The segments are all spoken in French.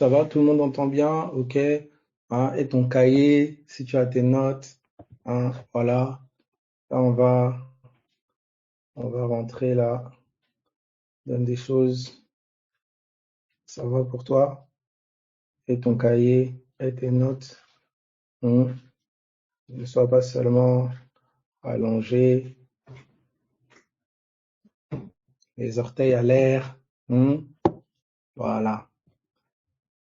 Ça va, tout le monde entend bien? Ok. Hein, et ton cahier, si tu as tes notes. Hein, voilà. Là, on va rentrer là dans des choses. Ça va pour toi? Et ton cahier, et tes notes. Hein, ne sois pas seulement allongé, les orteils à l'air. Hein, voilà.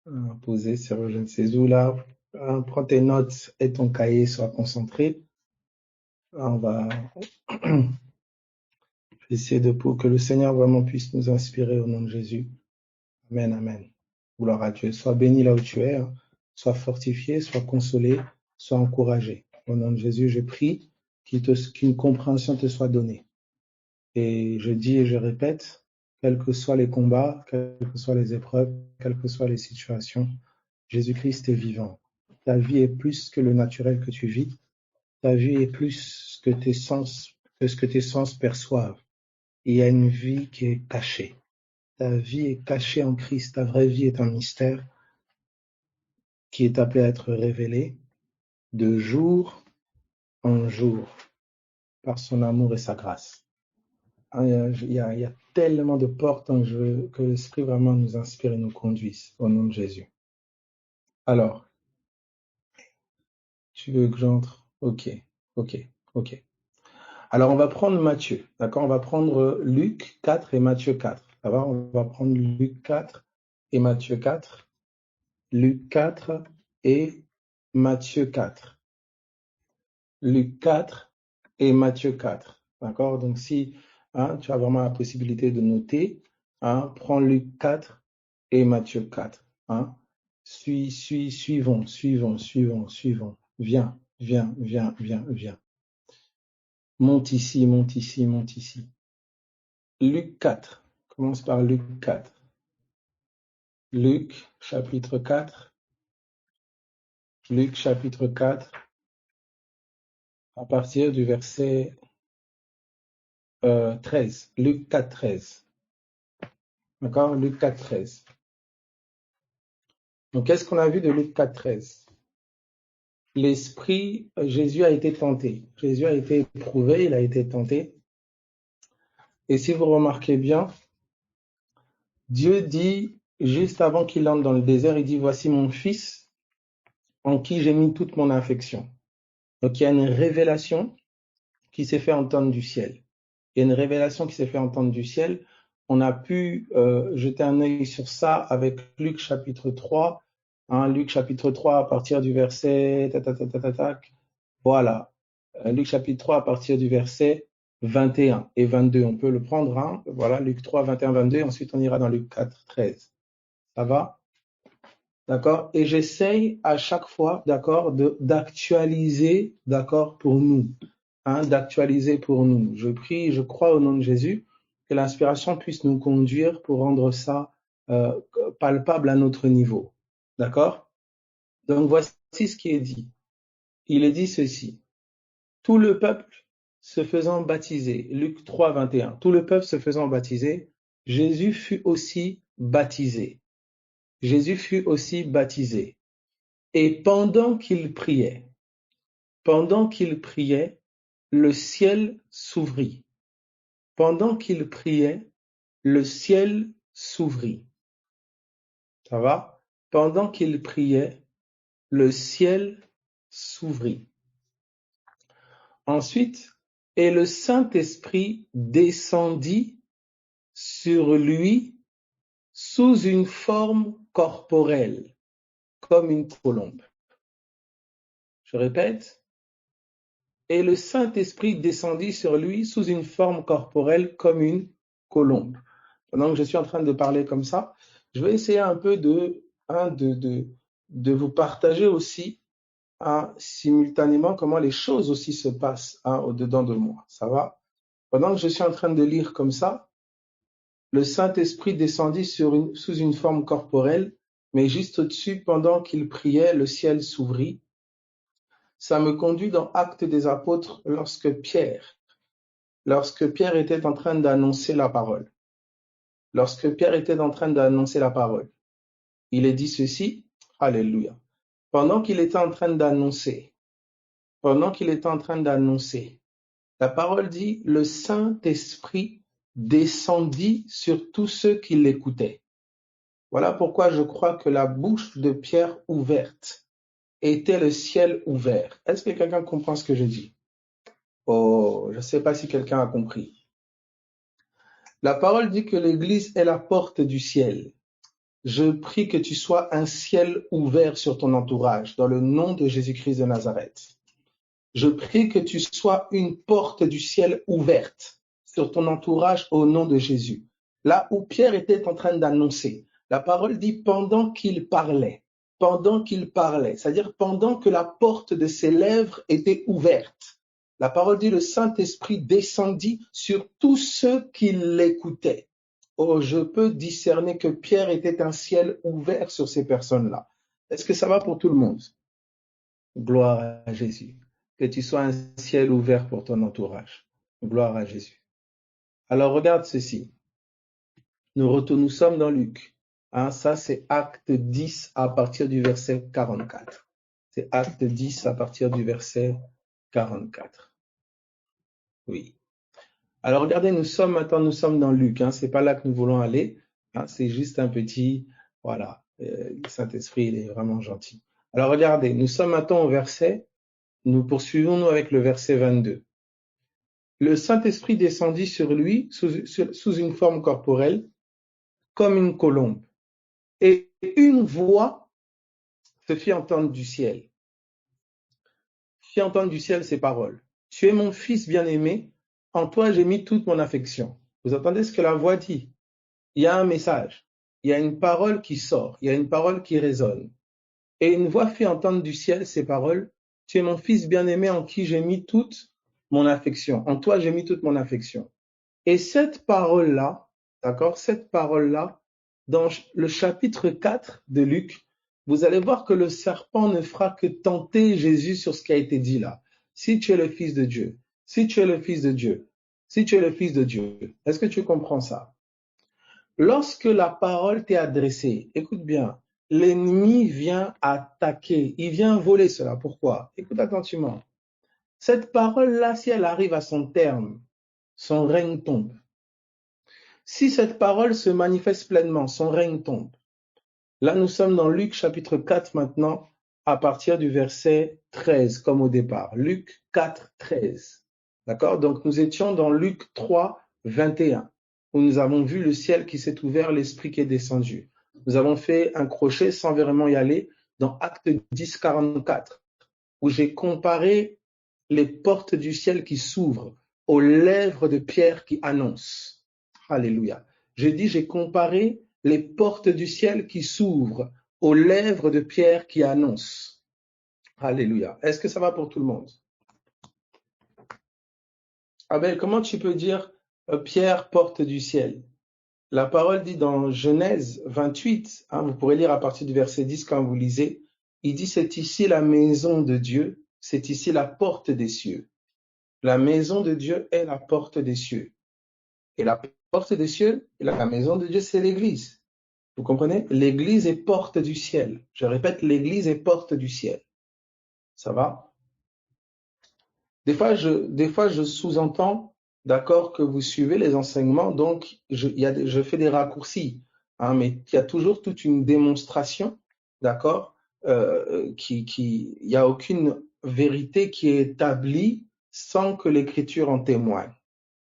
Hein, posé sur je ne sais où là. Hein, prends tes notes et ton cahier, sois concentré. Là, on va essayer pour que le Seigneur vraiment puisse nous inspirer au nom de Jésus. Amen, amen. Gloire à Dieu. Sois béni là où tu es, hein. Sois fortifié, sois consolé, sois encouragé. Au nom de Jésus, je prie qu'une compréhension te soit donnée. Et je dis et je répète, quels que soient les combats, quelles que soient les épreuves, quelles que soient les situations, Jésus-Christ est vivant. Ta vie est plus que le naturel que tu vis. Ta vie est plus que ce que tes sens perçoivent. Il y a une vie qui est cachée. Ta vie est cachée en Christ. Ta vraie vie est un mystère qui est appelé à être révélé de jour en jour par son amour et sa grâce. Il y a tellement de portes donc je veux que l'Esprit vraiment nous inspire et nous conduise au nom de Jésus. Alors, tu veux que j'entre? Ok. Alors, on va prendre Matthieu, d'accord? On va prendre Luc 4 et Matthieu 4. Ça va? On va prendre Luc 4 et Matthieu 4. Luc 4 et Matthieu 4. Luc 4 et Matthieu 4. D'accord? Donc, si tu as vraiment la possibilité de noter, prends Luc 4 et Matthieu 4. Suivons. Viens. Monte ici. Luc 4. Commence par Luc 4. Luc, chapitre 4. Luc, chapitre 4, à partir du verset 13. Luc 4, 13. D'accord? Luc 4, 13. Donc, qu'est-ce qu'on a vu de Luc 4, 13? Jésus a été tenté. Jésus a été éprouvé, il a été tenté. Et si vous remarquez bien, Dieu dit, juste avant qu'il entre dans le désert, il dit, voici mon fils en qui j'ai mis toute mon affection. Donc, il y a une révélation qui s'est fait entendre du ciel. Il y a une révélation qui s'est fait entendre du ciel. On a pu jeter un œil sur ça avec Luc chapitre 3. Luc chapitre 3 à partir du verset... Voilà. Luc chapitre 3 à partir du verset 21 et 22. On peut le prendre. Voilà, Luc 3, 21, 22. Ensuite, on ira dans Luc 4, 13. Ça va? D'accord? Et j'essaye à chaque fois, d'accord, d'actualiser, d'accord, pour nous. D'actualiser pour nous. Je prie, je crois au nom de Jésus, que l'inspiration puisse nous conduire pour rendre ça palpable à notre niveau. D'accord? Donc voici ce qui est dit. Il est dit ceci. Tout le peuple se faisant baptiser, Luc 3, 21, tout le peuple se faisant baptiser, Jésus fut aussi baptisé. Jésus fut aussi baptisé. Et pendant qu'il priait, le ciel s'ouvrit. Pendant qu'il priait, le ciel s'ouvrit. Ça va? Pendant qu'il priait, le ciel s'ouvrit. Ensuite, et le Saint-Esprit descendit sur lui sous une forme corporelle, comme une colombe. Je répète, et le Saint-Esprit descendit sur lui sous une forme corporelle, comme une colombe. Pendant que je suis en train de parler comme ça, je vais essayer un peu de vous partager aussi simultanément comment les choses aussi se passent au-dedans de moi. Ça va? Pendant que je suis en train de lire comme ça, le Saint-Esprit descendit sous une forme corporelle, mais juste au-dessus, pendant qu'il priait, le ciel s'ouvrit. Ça me conduit dans Actes des Apôtres lorsque Pierre était en train d'annoncer la parole. il est dit ceci, alléluia. Pendant qu'il était en train d'annoncer, la parole dit, le Saint-Esprit descendit sur tous ceux qui l'écoutaient. Voilà pourquoi je crois que la bouche de Pierre ouverte était le ciel ouvert. Est-ce que quelqu'un comprend ce que je dis? Oh, je ne sais pas si quelqu'un a compris. La parole dit que l'Église est la porte du ciel. Je prie que tu sois un ciel ouvert sur ton entourage, dans le nom de Jésus-Christ de Nazareth. Je prie que tu sois une porte du ciel ouverte sur ton entourage au nom de Jésus. Là où Pierre était en train d'annoncer, la parole dit pendant qu'il parlait, c'est-à-dire pendant que la porte de ses lèvres était ouverte. La parole dit le Saint-Esprit descendit sur tous ceux qui l'écoutaient. Oh, je peux discerner que Pierre était un ciel ouvert sur ces personnes-là. Est-ce que ça va pour tout le monde? Gloire à Jésus. Que tu sois un ciel ouvert pour ton entourage. Gloire à Jésus. Alors regarde ceci. Nous sommes dans Luc. Ça, c'est Acte 10 à partir du verset 44. C'est Acte 10 à partir du verset 44. Oui. Alors regardez, nous sommes dans Luc. C'est pas là que nous voulons aller. C'est juste un petit, voilà. Le Saint-Esprit, il est vraiment gentil. Alors regardez, nous sommes maintenant au verset, nous poursuivons avec le verset 22. Le Saint-Esprit descendit sur lui sous une forme corporelle, comme une colombe. Et une voix se fit entendre du ciel. Fit entendre du ciel ces paroles. Tu es mon fils bien-aimé, en toi j'ai mis toute mon affection. Vous entendez ce que la voix dit? Il y a un message, il y a une parole qui sort, il y a une parole qui résonne. Et une voix fit entendre du ciel ces paroles. Tu es mon fils bien-aimé en qui j'ai mis toute mon affection. En toi j'ai mis toute mon affection. Et cette parole-là, d'accord, cette parole-là, dans le chapitre 4 de Luc, vous allez voir que le serpent ne fera que tenter Jésus sur ce qui a été dit là. Si tu es le Fils de Dieu, si tu es le Fils de Dieu, si tu es le Fils de Dieu, est-ce que tu comprends ça? Lorsque la parole t'est adressée, écoute bien, l'ennemi vient attaquer, il vient voler cela. Pourquoi? Écoute attentivement. Cette parole-là, si elle arrive à son terme, son règne tombe. Si cette parole se manifeste pleinement, son règne tombe. Là, nous sommes dans Luc chapitre 4 maintenant, à partir du verset 13, comme au départ. Luc 4, 13. D'accord? Donc, nous étions dans Luc 3, 21, où nous avons vu le ciel qui s'est ouvert, l'Esprit qui est descendu. Nous avons fait un crochet sans vraiment y aller dans Acte 10, 44, où j'ai comparé les portes du ciel qui s'ouvrent aux lèvres de Pierre qui annonce. Alléluia. J'ai comparé les portes du ciel qui s'ouvrent aux lèvres de Pierre qui annonce. Alléluia. Est-ce que ça va pour tout le monde? Abel, comment tu peux dire Pierre, porte du ciel? La parole dit dans Genèse 28, vous pourrez lire à partir du verset 10 quand vous lisez, il dit c'est ici la maison de Dieu, c'est ici la porte des cieux. La maison de Dieu est la porte des cieux. Et la porte des cieux, la maison de Dieu, c'est l'Église. Vous comprenez? L'Église est porte du ciel. Je répète, l'Église est porte du ciel. Ça va? Des fois, je sous-entends, d'accord, que vous suivez les enseignements, donc je fais des raccourcis, mais il y a toujours toute une démonstration, d'accord, il n'y a aucune vérité qui est établie sans que l'Écriture en témoigne.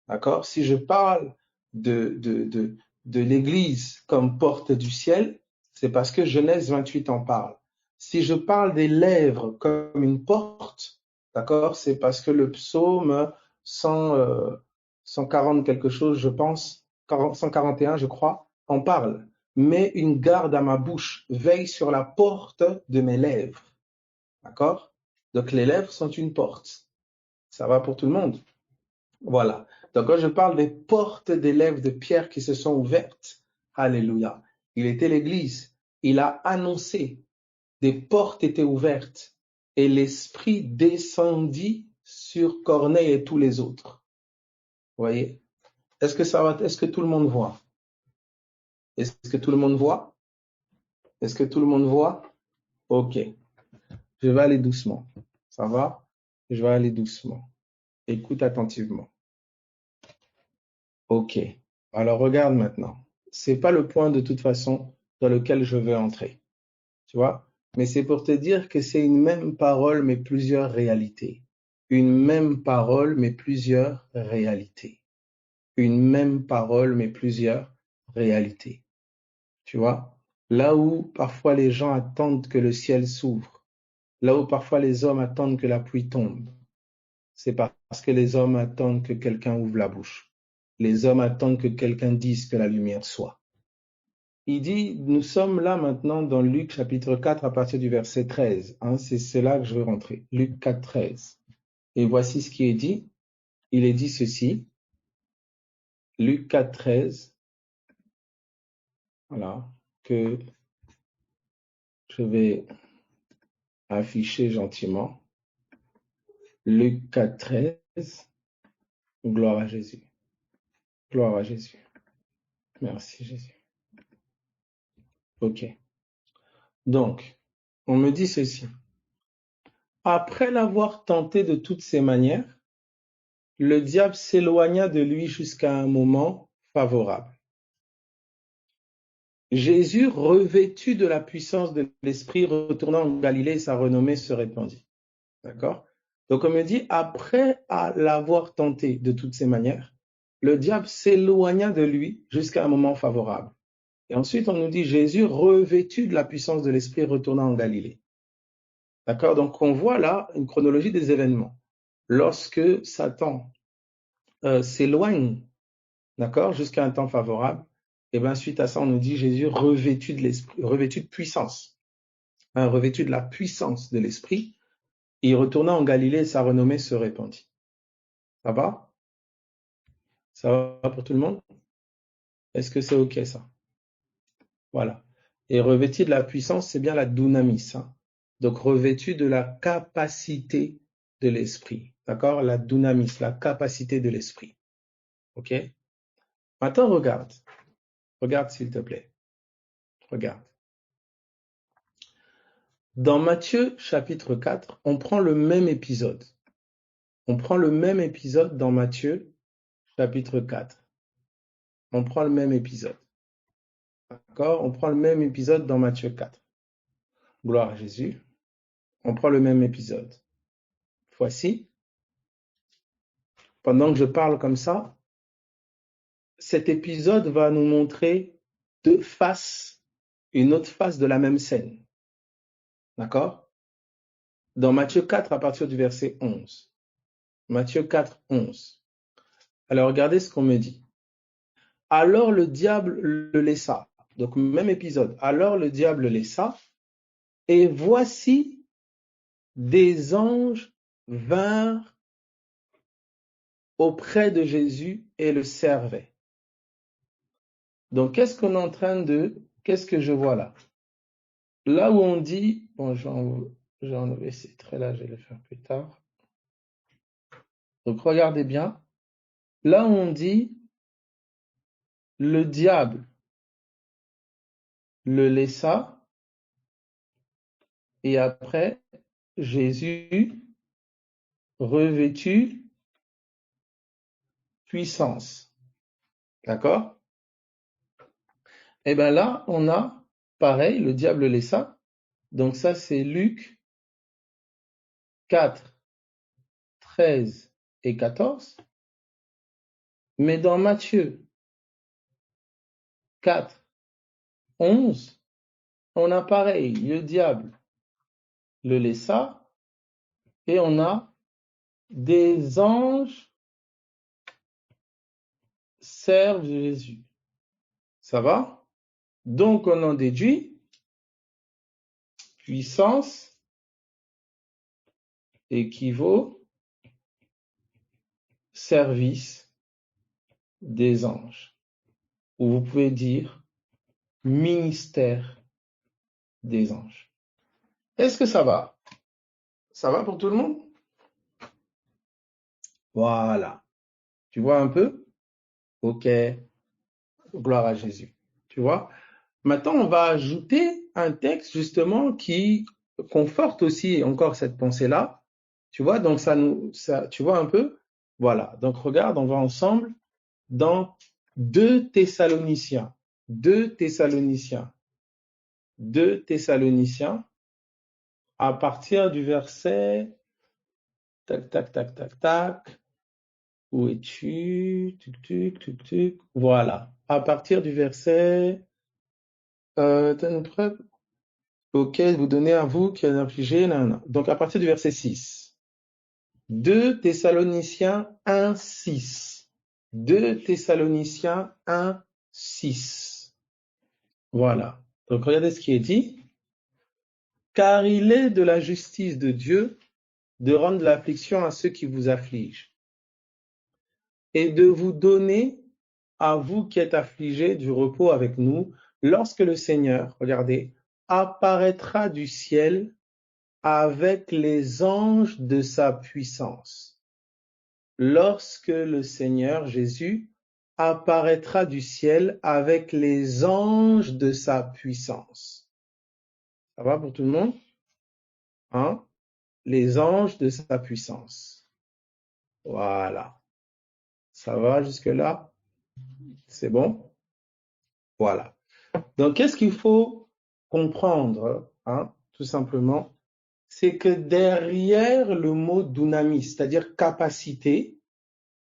D'accord? Si je parle de l'Église comme porte du ciel, c'est parce que Genèse 28 en parle. Si je parle des lèvres comme une porte, d'accord, c'est parce que le psaume 140 quelque chose, je pense, 141, je crois, en parle. Mets une garde à ma bouche, veille sur la porte de mes lèvres. D'accord? Donc les lèvres sont une porte. Ça va pour tout le monde? Voilà. Donc, quand je parle des portes des lèvres de Pierre qui se sont ouvertes, alléluia. Il était l'Église. Il a annoncé, des portes étaient ouvertes et l'Esprit descendit sur Corneille et tous les autres. Vous voyez? Est-ce que ça va? Est-ce que tout le monde voit? Est-ce que tout le monde voit? Est-ce que tout le monde voit? Ok. Je vais aller doucement. Ça va? Je vais aller doucement. Écoute attentivement. Ok. Alors regarde maintenant. C'est pas le point de toute façon dans lequel je veux entrer. Tu vois? Mais c'est pour te dire que c'est une même parole mais plusieurs réalités. Une même parole mais plusieurs réalités. Une même parole mais plusieurs réalités. Tu vois? Là où parfois les gens attendent que le ciel s'ouvre, là où parfois les hommes attendent que la pluie tombe, c'est parce que les hommes attendent que quelqu'un ouvre la bouche. Les hommes attendent que quelqu'un dise que la lumière soit. Il dit, nous sommes là maintenant dans Luc chapitre 4 à partir du verset 13. C'est là que je veux rentrer. Luc 4, 13. Et voici ce qui est dit. Il est dit ceci. Luc 4, 13. Voilà. Que je vais afficher gentiment. Luc 4, 13. Gloire à Jésus. Gloire à Jésus. Merci Jésus. Ok. Donc, on me dit ceci. Après l'avoir tenté de toutes ses manières, le diable s'éloigna de lui jusqu'à un moment favorable. Jésus, revêtu de la puissance de l'Esprit, retourna en Galilée et sa renommée se répandit. D'accord? Donc on me dit, après l'avoir tenté de toutes ses manières, le diable s'éloigna de lui jusqu'à un moment favorable. Et ensuite, on nous dit, Jésus, revêtu de la puissance de l'Esprit, retourna en Galilée. D'accord? Donc on voit là une chronologie des événements. Lorsque Satan s'éloigne, d'accord, jusqu'à un temps favorable, et bien suite à ça, on nous dit Jésus revêtu de l'esprit, revêtu de puissance, revêtu de la puissance de l'esprit, il retourna en Galilée et sa renommée se répandit. Ça va? Ça va pour tout le monde? Est-ce que c'est OK ça? Voilà. Et revêtu de la puissance, c'est bien la dunamis. Donc revêtu de la capacité de l'esprit. D'accord? La dunamis, la capacité de l'esprit. OK? Maintenant, regarde. Regarde s'il te plaît. Regarde. Dans Matthieu chapitre 4, on prend le même épisode. On prend le même épisode dans Matthieu chapitre 4. On prend le même épisode. D'accord? On prend le même épisode dans Matthieu 4. Gloire à Jésus. On prend le même épisode. Voici. Pendant que je parle comme ça, cet épisode va nous montrer deux faces, une autre face de la même scène. D'accord? Dans Matthieu 4 à partir du verset 11. Matthieu 4, 11. Alors regardez ce qu'on me dit. Alors le diable le laissa. Donc même épisode. Alors le diable le laissa. Et voici des anges vinrent auprès de Jésus et le servaient. Donc qu'est-ce qu'on est en train de... Qu'est-ce que je vois là? Là où on dit... Bon, j'ai enlevé ces traits-là, je vais les faire plus tard. Donc regardez bien. Là où on dit le diable le laissa et après Jésus revêtu puissance. D'accord? Et bien là, on a, pareil, le diable laissa. Donc ça, c'est Luc 4, 13 et 14. Mais dans Matthieu 4, 11, on a pareil, le diable le laissa et on a des anges servent Jésus. Ça va? Donc on en déduit puissance équivaut service des anges. Ou vous pouvez dire ministère des anges. Est-ce que ça va? Ça va pour tout le monde? Voilà. Tu vois un peu? Ok. Gloire à Jésus. Tu vois? Maintenant, on va ajouter un texte justement qui conforte aussi encore cette pensée-là. Tu vois, donc tu vois un peu? Voilà. Donc regarde, on va ensemble dans 2 Thessaloniciens. 2 Thessaloniciens. 2 Thessaloniciens, à partir du verset, tac, tac, tac, tac, tac. Où es-tu? Tuc, tuc, tuc, tuc. Voilà. À partir du verset, t'as une preuve? Auquel vous donnez à vous qui êtes affligés. Nanana. Donc à partir du verset 6. 2 Thessaloniciens 1, 6. 2 Thessaloniciens 1, 6. Voilà. Donc regardez ce qui est dit. Car il est de la justice de Dieu de rendre l'affliction à ceux qui vous affligent et de vous donner à vous qui êtes affligés du repos avec nous lorsque le Seigneur, regardez, apparaîtra du ciel avec les anges de sa puissance. Lorsque le Seigneur Jésus apparaîtra du ciel avec les anges de sa puissance. Ça va pour tout le monde? Hein? Les anges de sa puissance. Voilà. Ça va jusque-là? C'est bon? Voilà. Donc, qu'est-ce qu'il faut comprendre, hein, tout simplement? C'est que derrière le mot dunamis, c'est-à-dire capacité,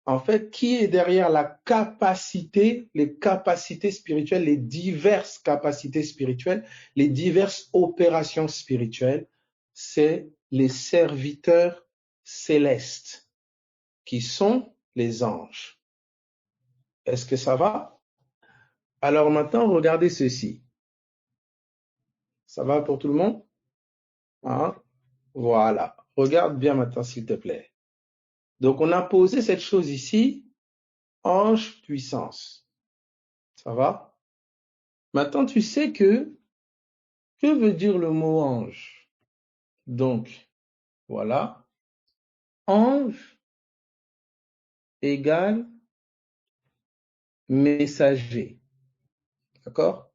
en fait, qui est derrière la capacité, les capacités spirituelles, les diverses capacités spirituelles, les diverses opérations spirituelles, c'est les serviteurs célestes, qui sont les anges. Est-ce que ça va? Alors maintenant, regardez ceci. Ça va pour tout le monde? Hein? Voilà. Regarde bien maintenant, s'il te plaît. Donc, on a posé cette chose ici, ange puissance. Ça va? Maintenant, tu sais que veut dire le mot ange? Donc, voilà. Ange égale messager. D'accord?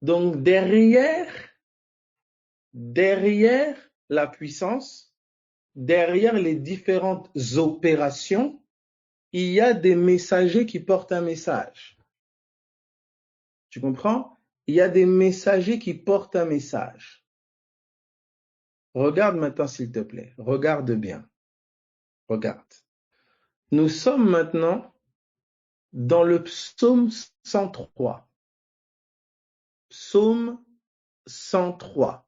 Donc, derrière la puissance, derrière les différentes opérations, il y a des messagers qui portent un message. Tu comprends? Il y a des messagers qui portent un message. Regarde maintenant, s'il te plaît. Regarde bien. Regarde. Nous sommes maintenant dans le psaume 103. Psaume 103.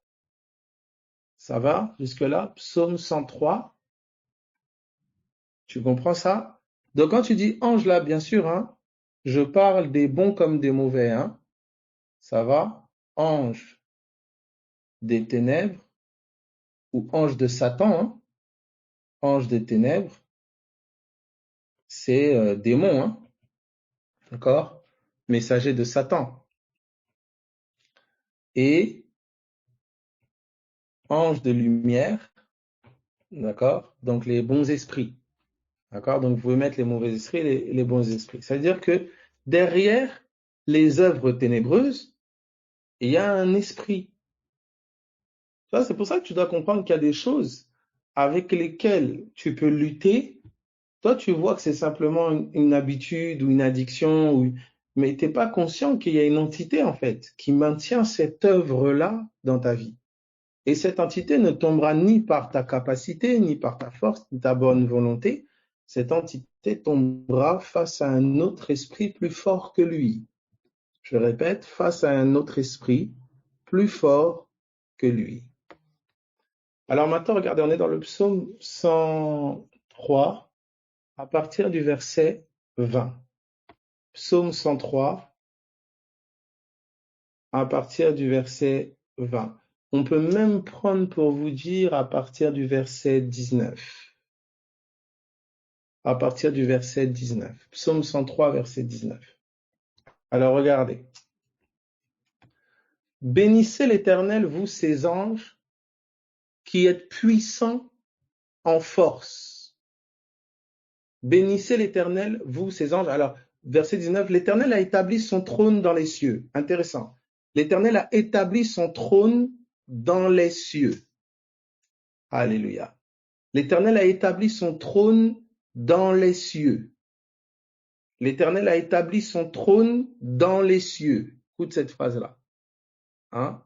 Ça va jusque-là? Psaume 103. Tu comprends ça? Donc quand tu dis ange là, bien sûr, hein, je parle des bons comme des mauvais. Hein. Ça va? Ange des ténèbres ou ange de Satan. Hein. Ange des ténèbres, c'est démon. Hein. D'accord? Messager de Satan. Et ange de lumière, d'accord? Donc les bons esprits, d'accord? Donc vous pouvez mettre les mauvais esprits et les bons esprits. C'est-à-dire que derrière les œuvres ténébreuses, il y a un esprit. C'est pour ça que tu dois comprendre qu'il y a des choses avec lesquelles tu peux lutter. Toi, tu vois que c'est simplement une habitude ou une addiction, mais tu n'es pas conscient qu'il y a une entité, en fait, qui maintient cette œuvre-là dans ta vie. Et cette entité ne tombera ni par ta capacité, ni par ta force, ni ta bonne volonté. Cette entité tombera face à un autre esprit plus fort que lui. Je répète, face à un autre esprit plus fort que lui. Alors maintenant, regardez, on est dans le psaume 103, à partir du verset 20. Psaume 103, à partir du verset 20. On peut même prendre pour vous dire à partir du verset 19. À partir du verset 19. Psaume 103, verset 19. Alors regardez. Bénissez l'Éternel, vous ses anges, qui êtes puissants en force. Bénissez l'Éternel, vous ses anges. Alors, verset 19, l'Éternel a établi son trône dans les cieux. Intéressant. L'Éternel a établi son trône dans les cieux. Alléluia. L'Éternel a établi son trône dans les cieux. L'Éternel a établi son trône dans les cieux. Écoute cette phrase-là. Hein?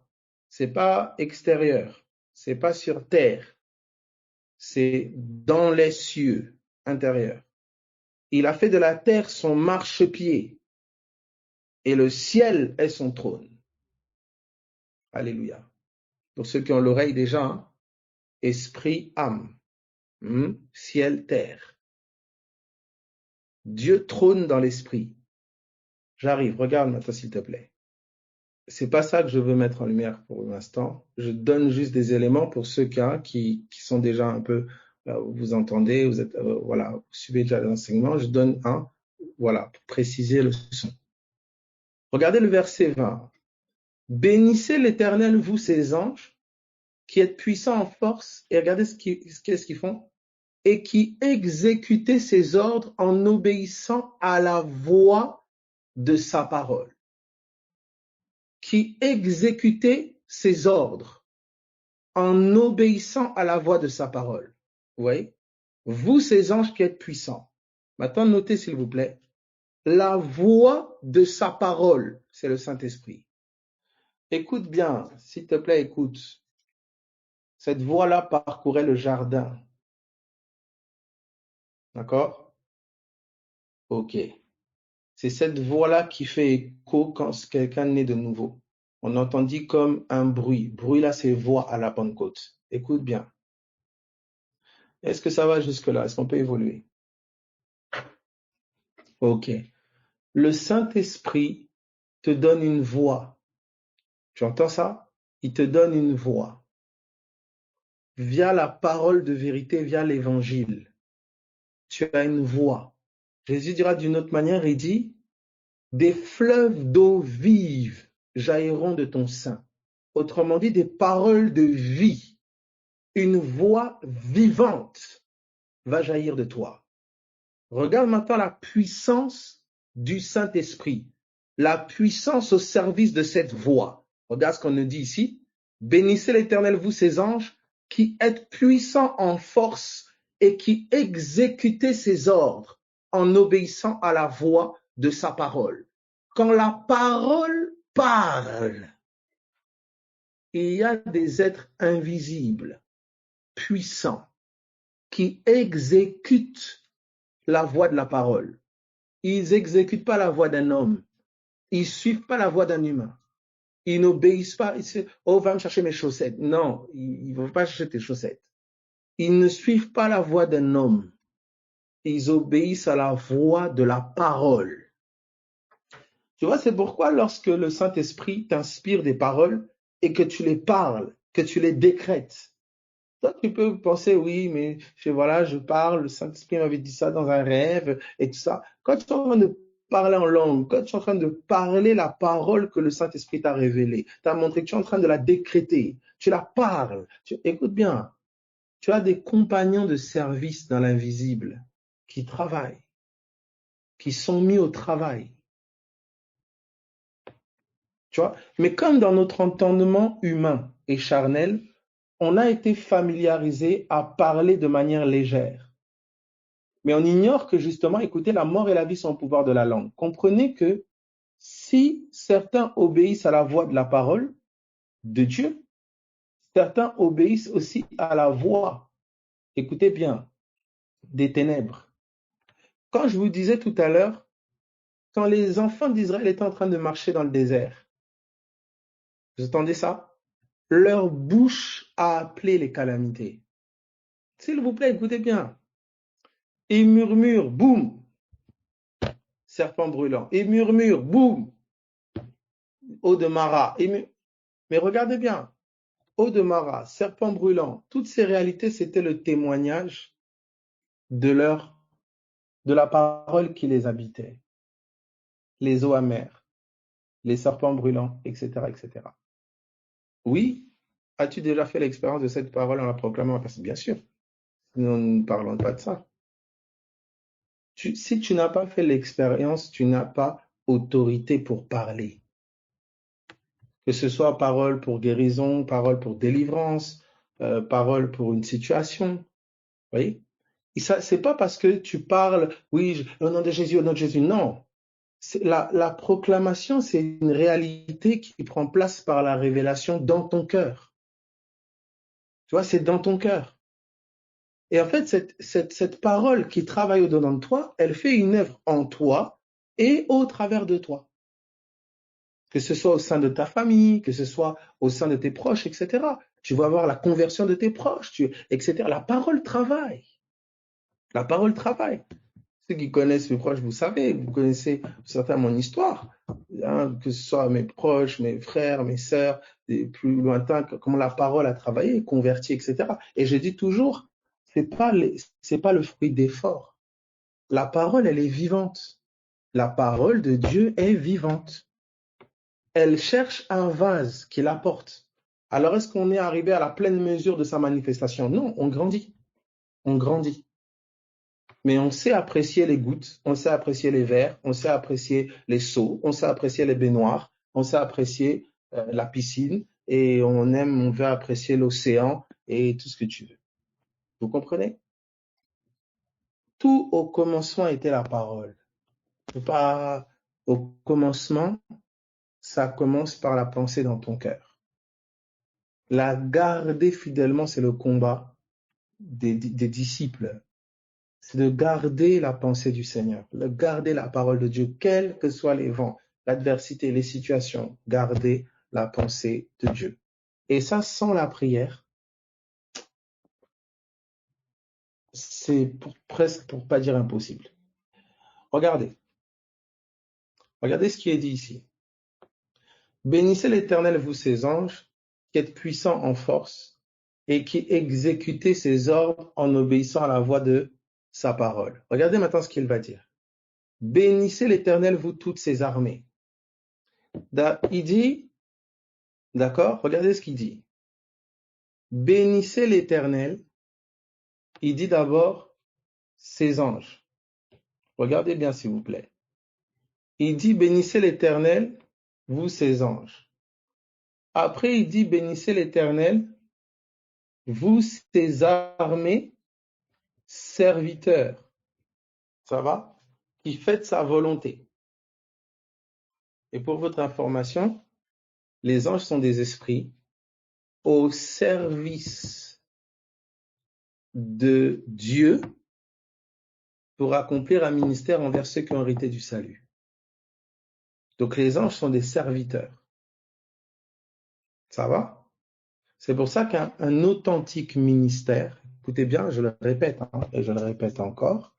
C'est pas extérieur. C'est pas sur terre. C'est dans les cieux intérieurs. Il a fait de la terre son marchepied et le ciel est son trône. Alléluia. Pour ceux qui ont l'oreille déjà, hein? Esprit, âme, ciel, terre. Dieu trône dans l'esprit. J'arrive, regarde maintenant s'il te plaît. C'est pas ça que je veux mettre en lumière pour l'instant. Je donne juste des éléments pour ceux qui sont déjà un peu, vous entendez, vous êtes, voilà, vous suivez déjà l'enseignement. Je donne un, voilà, pour préciser le son. Regardez le verset 20. Bénissez l'Éternel, vous ses anges, qui êtes puissants en force, et regardez qu'est-ce qu'ils font, et qui exécutez ses ordres en obéissant à la voix de sa parole. Qui exécutez ses ordres en obéissant à la voix de sa parole. Vous voyez? Vous, ces anges qui êtes puissants. Maintenant, notez s'il vous plaît, la voix de sa parole, c'est le Saint-Esprit. Écoute bien, s'il te plaît, écoute. Cette voix-là parcourait le jardin. D'accord? Ok. C'est cette voix-là qui fait écho quand quelqu'un naît de nouveau. On entendit comme un bruit. Bruit là, c'est voix à la Pentecôte. Écoute bien. Est-ce que ça va jusque-là? Est-ce qu'on peut évoluer? Ok. Le Saint-Esprit te donne une voix. Tu entends ça? Il te donne une voix. Via la parole de vérité, via l'évangile. Tu as une voix. Jésus dira d'une autre manière, il dit, des fleuves d'eau vive jailliront de ton sein. Autrement dit, des paroles de vie. Une voix vivante va jaillir de toi. Regarde maintenant la puissance du Saint-Esprit, la puissance au service de cette voix. Regarde ce qu'on nous dit ici. Bénissez l'Éternel, vous ses anges, qui êtes puissants en force et qui exécutez ses ordres en obéissant à la voix de sa parole. Quand la parole parle, il y a des êtres invisibles, puissants, qui exécutent la voix de la parole. Ils n'exécutent pas la voix d'un homme. Ils ne suivent pas la voix d'un humain. Ils n'obéissent pas. Ils disent, oh, va me chercher mes chaussettes. Non, ils ne vont pas chercher tes chaussettes. Ils ne suivent pas la voix d'un homme. Ils obéissent à la voix de la parole. Tu vois, c'est pourquoi lorsque le Saint-Esprit t'inspire des paroles et que tu les parles, que tu les décrètes, toi, tu peux penser, oui, mais voilà, je parle, le Saint-Esprit m'avait dit ça dans un rêve et tout ça. Quand tu es en train de parler en langue, quand tu es en train de parler la parole que le Saint-Esprit t'a révélée, t'a montré que tu es en train de la décréter, tu la parles, écoute bien, tu as des compagnons de service dans l'invisible qui travaillent, qui sont mis au travail. Tu vois? Mais comme dans notre entendement humain et charnel, on a été familiarisé à parler de manière légère. Mais on ignore que justement, écoutez, la mort et la vie sont au pouvoir de la langue. Comprenez que si certains obéissent à la voix de la parole de Dieu, certains obéissent aussi à la voix, écoutez bien, des ténèbres. Quand je vous disais tout à l'heure, quand les enfants d'Israël étaient en train de marcher dans le désert, vous entendez ça? Leur bouche a appelé les calamités. S'il vous plaît, écoutez bien. Ils murmurent, boum, serpent brûlant. Ils murmurent, boum, eau de Mara. Mais regardez bien, eau de Mara, serpent brûlant, toutes ces réalités, c'était le témoignage de la parole qui les habitait. Les eaux amères, les serpents brûlants, etc., etc. Oui, as-tu déjà fait l'expérience de cette parole en la proclamant à personne? Bien sûr. Nous ne parlons pas de ça. Si tu n'as pas fait l'expérience, tu n'as pas autorité pour parler. que ce soit parole pour guérison, parole pour délivrance, parole pour une situation. Vous voyez? Et ça, c'est pas parce que tu parles, oui, au nom de Jésus, au nom de Jésus. Non. La proclamation, c'est une réalité qui prend place par la révélation dans ton cœur. Tu vois, c'est dans ton cœur. Et en fait, cette parole qui travaille au-dedans de toi, elle fait une œuvre en toi et au travers de toi. Que ce soit au sein de ta famille, que ce soit au sein de tes proches, etc. Tu vas avoir la conversion de tes proches, etc. La parole travaille. La parole travaille. Ceux qui connaissent mes proches, vous savez, vous connaissez certains mon histoire, hein, que ce soit mes proches, mes frères, mes sœurs, des plus lointains, comment la parole a travaillé, converti, etc. Et je dis toujours, c'est pas le fruit d'efforts. La parole, elle est vivante. La parole de Dieu est vivante. Elle cherche un vase qui la porte. Alors, est-ce qu'on est arrivé à la pleine mesure de sa manifestation? Non, on grandit. On grandit. Mais on sait apprécier les gouttes, on sait apprécier les verres, on sait apprécier les seaux, on sait apprécier les baignoires, on sait apprécier la piscine et on veut apprécier l'océan et tout ce que tu veux. Vous comprenez? Tout au commencement était la parole. Pas au commencement, ça commence par la pensée dans ton cœur. La garder fidèlement, c'est le combat des disciples. C'est de garder la pensée du Seigneur, de garder la parole de Dieu, quels que soient les vents, l'adversité, les situations, garder la pensée de Dieu. Et ça, sans la prière, c'est presque pour pas dire impossible. Regardez ce qui est dit ici. Bénissez l'Éternel, vous ses anges, qui êtes puissants en force et qui exécutez ses ordres en obéissant à la voix de sa parole. Regardez maintenant ce qu'il va dire. Bénissez l'Éternel, vous toutes ses armées. Il dit, d'accord, regardez ce qu'il dit. Bénissez l'Éternel. Il dit d'abord ses anges. Regardez bien s'il vous plaît. Il dit bénissez l'Éternel, vous ses anges. Après il dit bénissez l'Éternel, vous ses armées, serviteurs. Ça va? Qui faites sa volonté. Et pour votre information, les anges sont des esprits au service de Dieu pour accomplir un ministère envers ceux qui ont hérité du salut. Donc les anges sont des serviteurs. Ça va? C'est pour ça qu'un authentique ministère, écoutez bien, je le répète, et je le répète encore,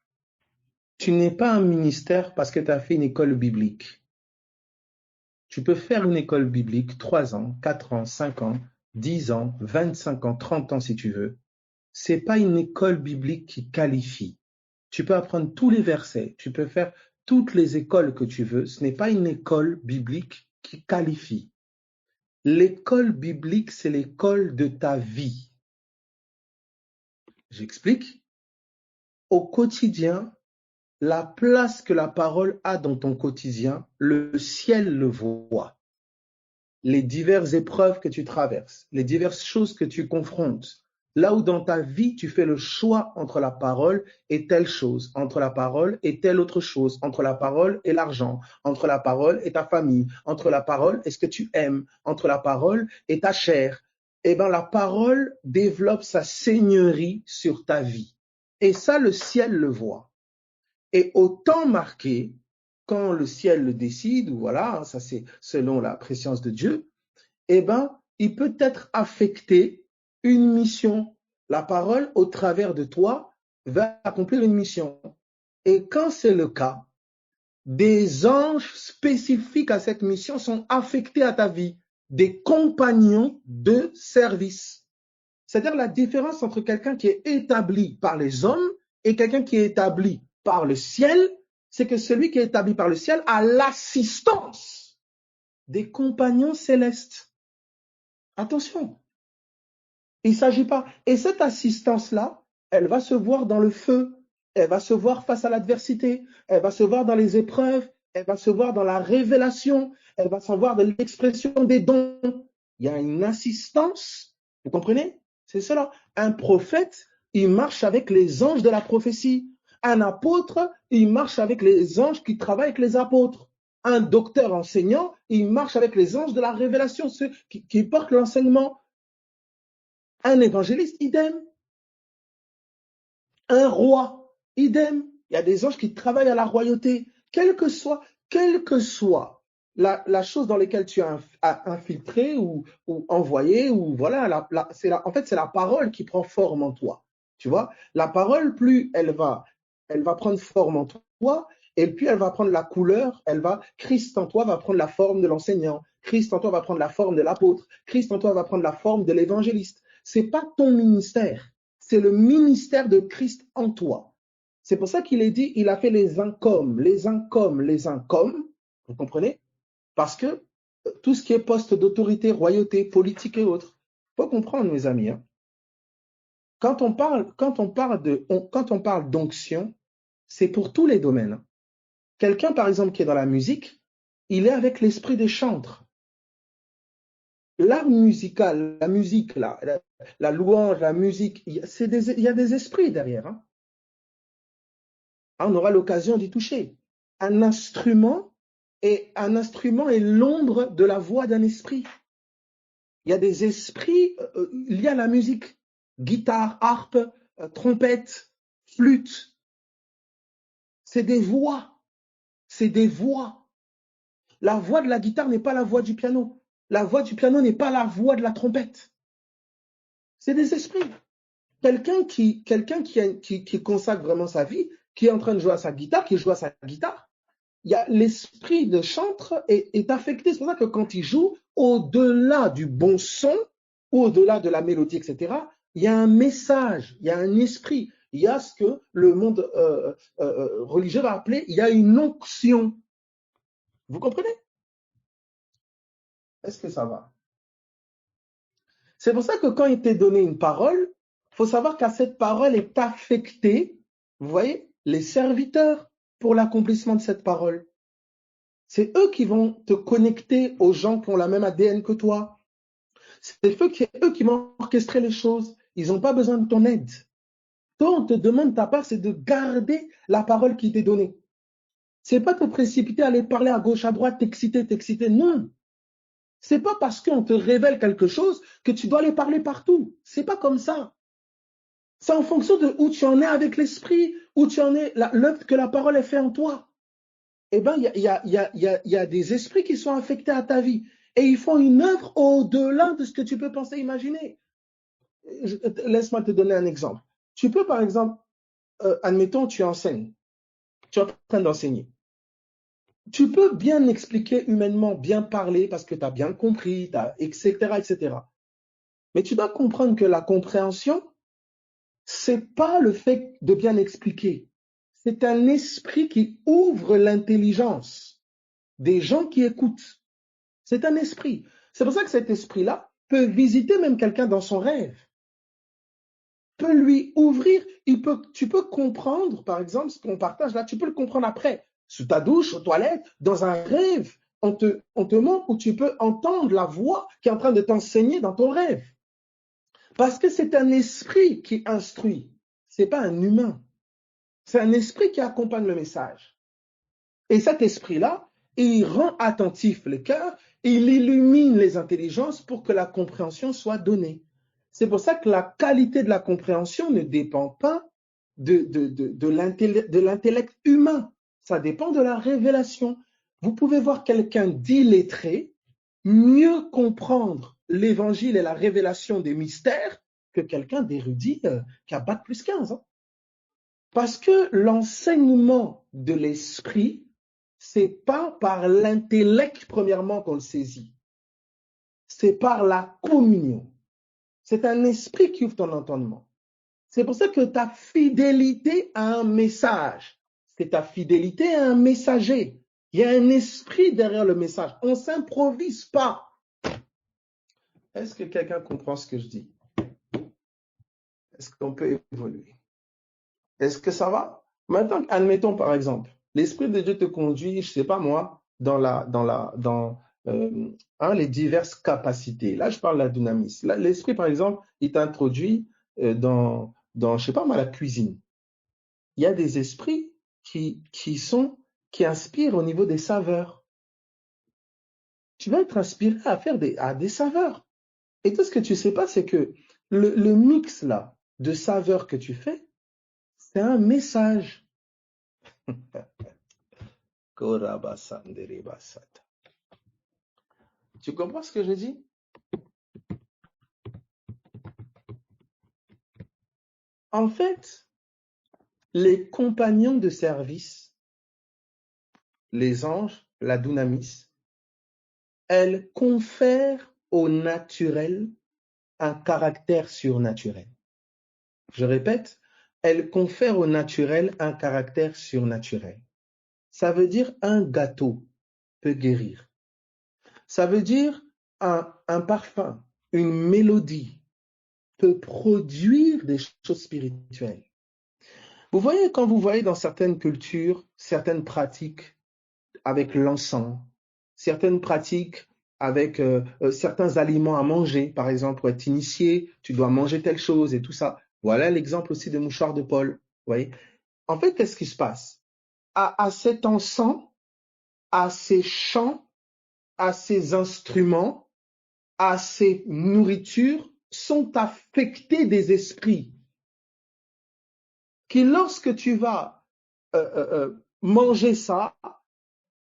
tu n'es pas un ministère parce que tu as fait une école biblique. Tu peux faire une école biblique 3 ans, 4 ans, 5 ans, 10 ans, 25 ans, 30 ans si tu veux. C'est pas une école biblique qui qualifie. Tu peux apprendre tous les versets, tu peux faire toutes les écoles que tu veux. Ce n'est pas une école biblique qui qualifie. L'école biblique, c'est l'école de ta vie. J'explique. Au quotidien, la place que la parole a dans ton quotidien, le ciel le voit. Les diverses épreuves que tu traverses, les diverses choses que tu confrontes, là où dans ta vie, tu fais le choix entre la parole et telle chose, entre la parole et telle autre chose, entre la parole et l'argent, entre la parole et ta famille, entre la parole et ce que tu aimes, entre la parole et ta chair. Eh bien, la parole développe sa seigneurie sur ta vie. Et ça, le ciel le voit. Et au temps marqué, quand le ciel le décide, ou voilà, ça c'est selon la préscience de Dieu, eh ben, il peut être affecté une mission. La parole, au travers de toi, va accomplir une mission. Et quand c'est le cas, des anges spécifiques à cette mission sont affectés à ta vie, des compagnons de service. C'est-à-dire la différence entre quelqu'un qui est établi par les hommes et quelqu'un qui est établi par le ciel, c'est que celui qui est établi par le ciel a l'assistance des compagnons célestes. Attention, il ne s'agit pas. Et cette assistance-là, elle va se voir dans le feu, elle va se voir face à l'adversité, elle va se voir dans les épreuves, elle va se voir dans la révélation, elle va savoir de l'expression des dons. Il y a une assistance, vous comprenez? C'est cela. Un prophète, il marche avec les anges de la prophétie. Un apôtre, il marche avec les anges qui travaillent avec les apôtres. Un docteur enseignant, il marche avec les anges de la révélation, ceux qui portent l'enseignement. Un évangéliste, idem. Un roi, idem. Il y a des anges qui travaillent à la royauté. Quelle que soit la chose dans laquelle tu as infiltré ou envoyé, ou voilà, en fait, c'est la parole qui prend forme en toi. Tu vois, la parole, plus elle va prendre forme en toi, et puis elle va prendre la couleur, Christ en toi va prendre la forme de l'enseignant, Christ en toi va prendre la forme de l'apôtre, Christ en toi va prendre la forme de l'évangéliste. C'est pas ton ministère, c'est le ministère de Christ en toi. C'est pour ça qu'il est dit, il a fait les uns comme, les uns comme, les uns comme, vous comprenez? Parce que tout ce qui est poste d'autorité, royauté, politique et autres, il faut comprendre, mes amis, hein. Quand on parle d'onction, c'est pour tous les domaines. Quelqu'un, par exemple, qui est dans la musique, il est avec l'esprit des chantres. L'art musical, la musique, la louange, la musique, il y a des esprits derrière, hein. On aura l'occasion d'y toucher. Un instrument est l'ombre de la voix d'un esprit. Il y a des esprits liés à la musique. Guitare, harpe, trompette, flûte. C'est des voix. C'est des voix. La voix de la guitare n'est pas la voix du piano. La voix du piano n'est pas la voix de la trompette. C'est des esprits. Quelqu'un qui consacre vraiment sa vie, qui est en train de jouer à sa guitare, qui joue à sa guitare, il y a l'esprit de chantre est affecté. C'est pour ça que quand il joue, au-delà du bon son, au-delà de la mélodie, etc., il y a un message, il y a un esprit, il y a ce que le monde religieux va appeler, il y a une onction. Vous comprenez? Est-ce que ça va? C'est pour ça que quand il t'est donné une parole, il faut savoir qu'à cette parole est affectée, vous voyez, les serviteurs pour l'accomplissement de cette parole. C'est eux qui vont te connecter aux gens qui ont la même ADN que toi. C'est eux qui vont orchestrer les choses. Ils n'ont pas besoin de ton aide. Toi, on te demande ta part, c'est de garder la parole qui t'est donnée. C'est pas te précipiter à aller parler à gauche, à droite, t'exciter. Non. C'est pas parce qu'on te révèle quelque chose que tu dois aller parler partout. C'est pas comme ça. C'est en fonction de où tu en es avec l'esprit, où tu en es, l'œuvre que la parole est faite en toi. Eh bien, il y a des esprits qui sont affectés à ta vie. Et ils font une œuvre au-delà de ce que tu peux penser, imaginer. Laisse-moi te donner un exemple. Tu peux, par exemple, admettons, tu enseignes. Tu es en train d'enseigner. Tu peux bien expliquer humainement, bien parler, parce que tu as bien compris, etc., etc. Mais tu dois comprendre que la compréhension, c'est pas le fait de bien expliquer. C'est un esprit qui ouvre l'intelligence des gens qui écoutent. C'est un esprit. C'est pour ça que cet esprit-là peut visiter même quelqu'un dans son rêve, peut lui ouvrir, tu peux comprendre, par exemple, ce qu'on partage là, tu peux le comprendre après, sous ta douche, aux toilettes, dans un rêve. On te montre où tu peux entendre la voix qui est en train de t'enseigner dans ton rêve. Parce que c'est un esprit qui instruit, ce n'est pas un humain. C'est un esprit qui accompagne le message. Et cet esprit-là, il rend attentif le cœur, il illumine les intelligences pour que la compréhension soit donnée. C'est pour ça que la qualité de la compréhension ne dépend pas de l'intellect humain. Ça dépend de la révélation. Vous pouvez voir quelqu'un d'illettré mieux comprendre l'évangile et la révélation des mystères que quelqu'un d'érudit qui a bac plus 15. Hein. Parce que l'enseignement de l'esprit, c'est pas par l'intellect premièrement qu'on le saisit, c'est par la communion. C'est un esprit qui ouvre ton entendement. C'est pour ça que ta fidélité à un message, c'est ta fidélité à un messager. Il y a un esprit derrière le message. On ne s'improvise pas. Est-ce que quelqu'un comprend ce que je dis? Est-ce qu'on peut évoluer? Est-ce que ça va? Maintenant, admettons par exemple, L'Esprit de Dieu te conduit, je sais pas moi, dans les diverses capacités. Là, je parle de la dynamis. Là, l'Esprit, par exemple, il t'introduit je sais pas moi, la cuisine. Il y a des esprits qui inspirent au niveau des saveurs. Tu vas être inspiré à des saveurs. Et tout ce que tu sais pas, c'est que le mix là de saveurs que tu fais, c'est un message. Tu comprends ce que je dis? En fait, les compagnons de service, les anges, la dunamis, elles confèrent au naturel un caractère surnaturel. Je répète, elles confèrent au naturel un caractère surnaturel. Ça veut dire un gâteau peut guérir. Ça veut dire un parfum, une mélodie peut produire des choses spirituelles. Vous voyez, quand vous voyez dans certaines cultures, certaines pratiques avec l'encens, certaines pratiques avec certains aliments à manger, par exemple, pour être initié, tu dois manger telle chose et tout ça. Voilà l'exemple aussi de mouchoir de Paul. Vous voyez? En fait, qu'est-ce qui se passe? À cet encens, à ces chants, à ces instruments, à ces nourritures sont affectés des esprits qui, lorsque tu vas manger ça,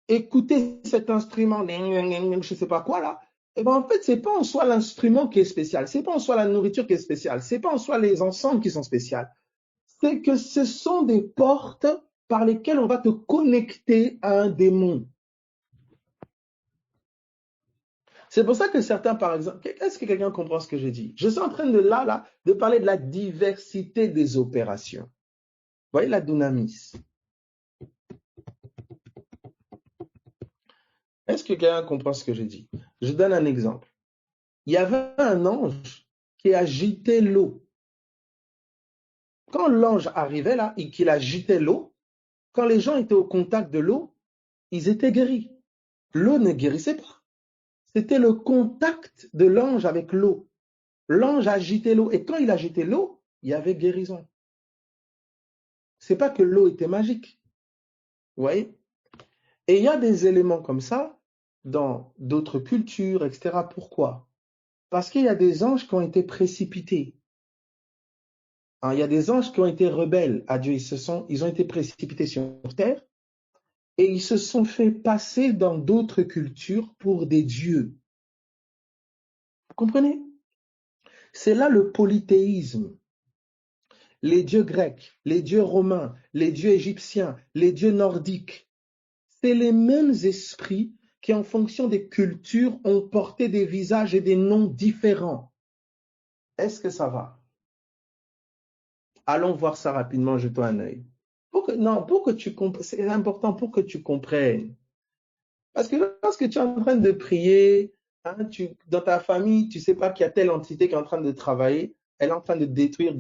écouter cet instrument, je ne sais pas quoi là, et ben en fait, c'est pas en soi l'instrument qui est spécial, c'est pas en soi la nourriture qui est spéciale, c'est pas en soi les ensembles qui sont spéciales, c'est que ce sont des portes par lesquelles on va te connecter à un démon. C'est pour ça que certains, par exemple, est-ce que quelqu'un comprend ce que je dis? Je suis en train de parler de la diversité des opérations. Vous voyez la dunamis. Est-ce que quelqu'un comprend ce que je dis? Je donne un exemple. Il y avait un ange qui agitait l'eau. Quand l'ange arrivait là et qu'il agitait l'eau, quand les gens étaient au contact de l'eau, ils étaient guéris. L'eau ne guérissait pas. C'était le contact de l'ange avec l'eau. L'ange agitait l'eau et quand il agitait l'eau, il y avait guérison. C'est pas que l'eau était magique. Vous voyez? Et il y a des éléments comme ça dans d'autres cultures, etc. Pourquoi? Parce qu'il y a des anges qui ont été précipités. Hein, il y a des anges qui ont été rebelles à Dieu. Ils ont été précipités sur terre et ils se sont fait passer dans d'autres cultures pour des dieux. Vous comprenez? C'est là le polythéisme. Les dieux grecs, les dieux romains, les dieux égyptiens, les dieux nordiques, c'est les mêmes esprits qui, en fonction des cultures, ont porté des visages et des noms différents. Est-ce que ça va? Allons voir ça rapidement, jetons un œil. C'est important pour que tu comprennes. Parce que lorsque tu es en train de prier, hein, dans ta famille, tu ne sais pas qu'il y a telle entité qui est en train de travailler, elle est en train de détruire,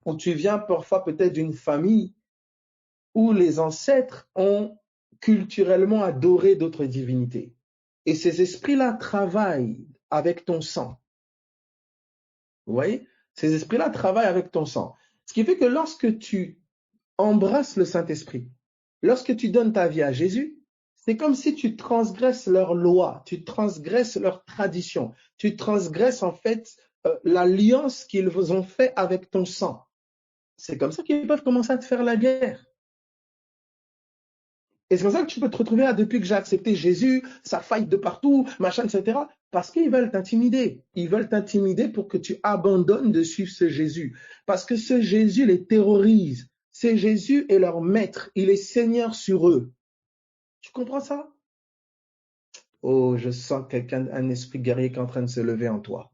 ou tu viens parfois peut-être d'une famille où les ancêtres ont culturellement adoré d'autres divinités. Et ces esprits-là travaillent avec ton sang. Vous voyez? Ces esprits-là travaillent avec ton sang. Ce qui fait que lorsque tu embrasses le Saint-Esprit, lorsque tu donnes ta vie à Jésus, c'est comme si tu transgresses leurs lois, tu transgresses leurs traditions, tu transgresses en fait l'alliance qu'ils vous ont fait avec ton sang. C'est comme ça qu'ils peuvent commencer à te faire la guerre. Et c'est comme ça que tu peux te retrouver là, depuis que j'ai accepté Jésus, ça faille de partout, machin, etc. Parce qu'ils veulent t'intimider. Ils veulent t'intimider pour que tu abandonnes de suivre ce Jésus. Parce que ce Jésus les terrorise. Ce Jésus est leur maître. Il est Seigneur sur eux. Tu comprends ça? Oh, je sens un esprit guerrier qui est en train de se lever en toi.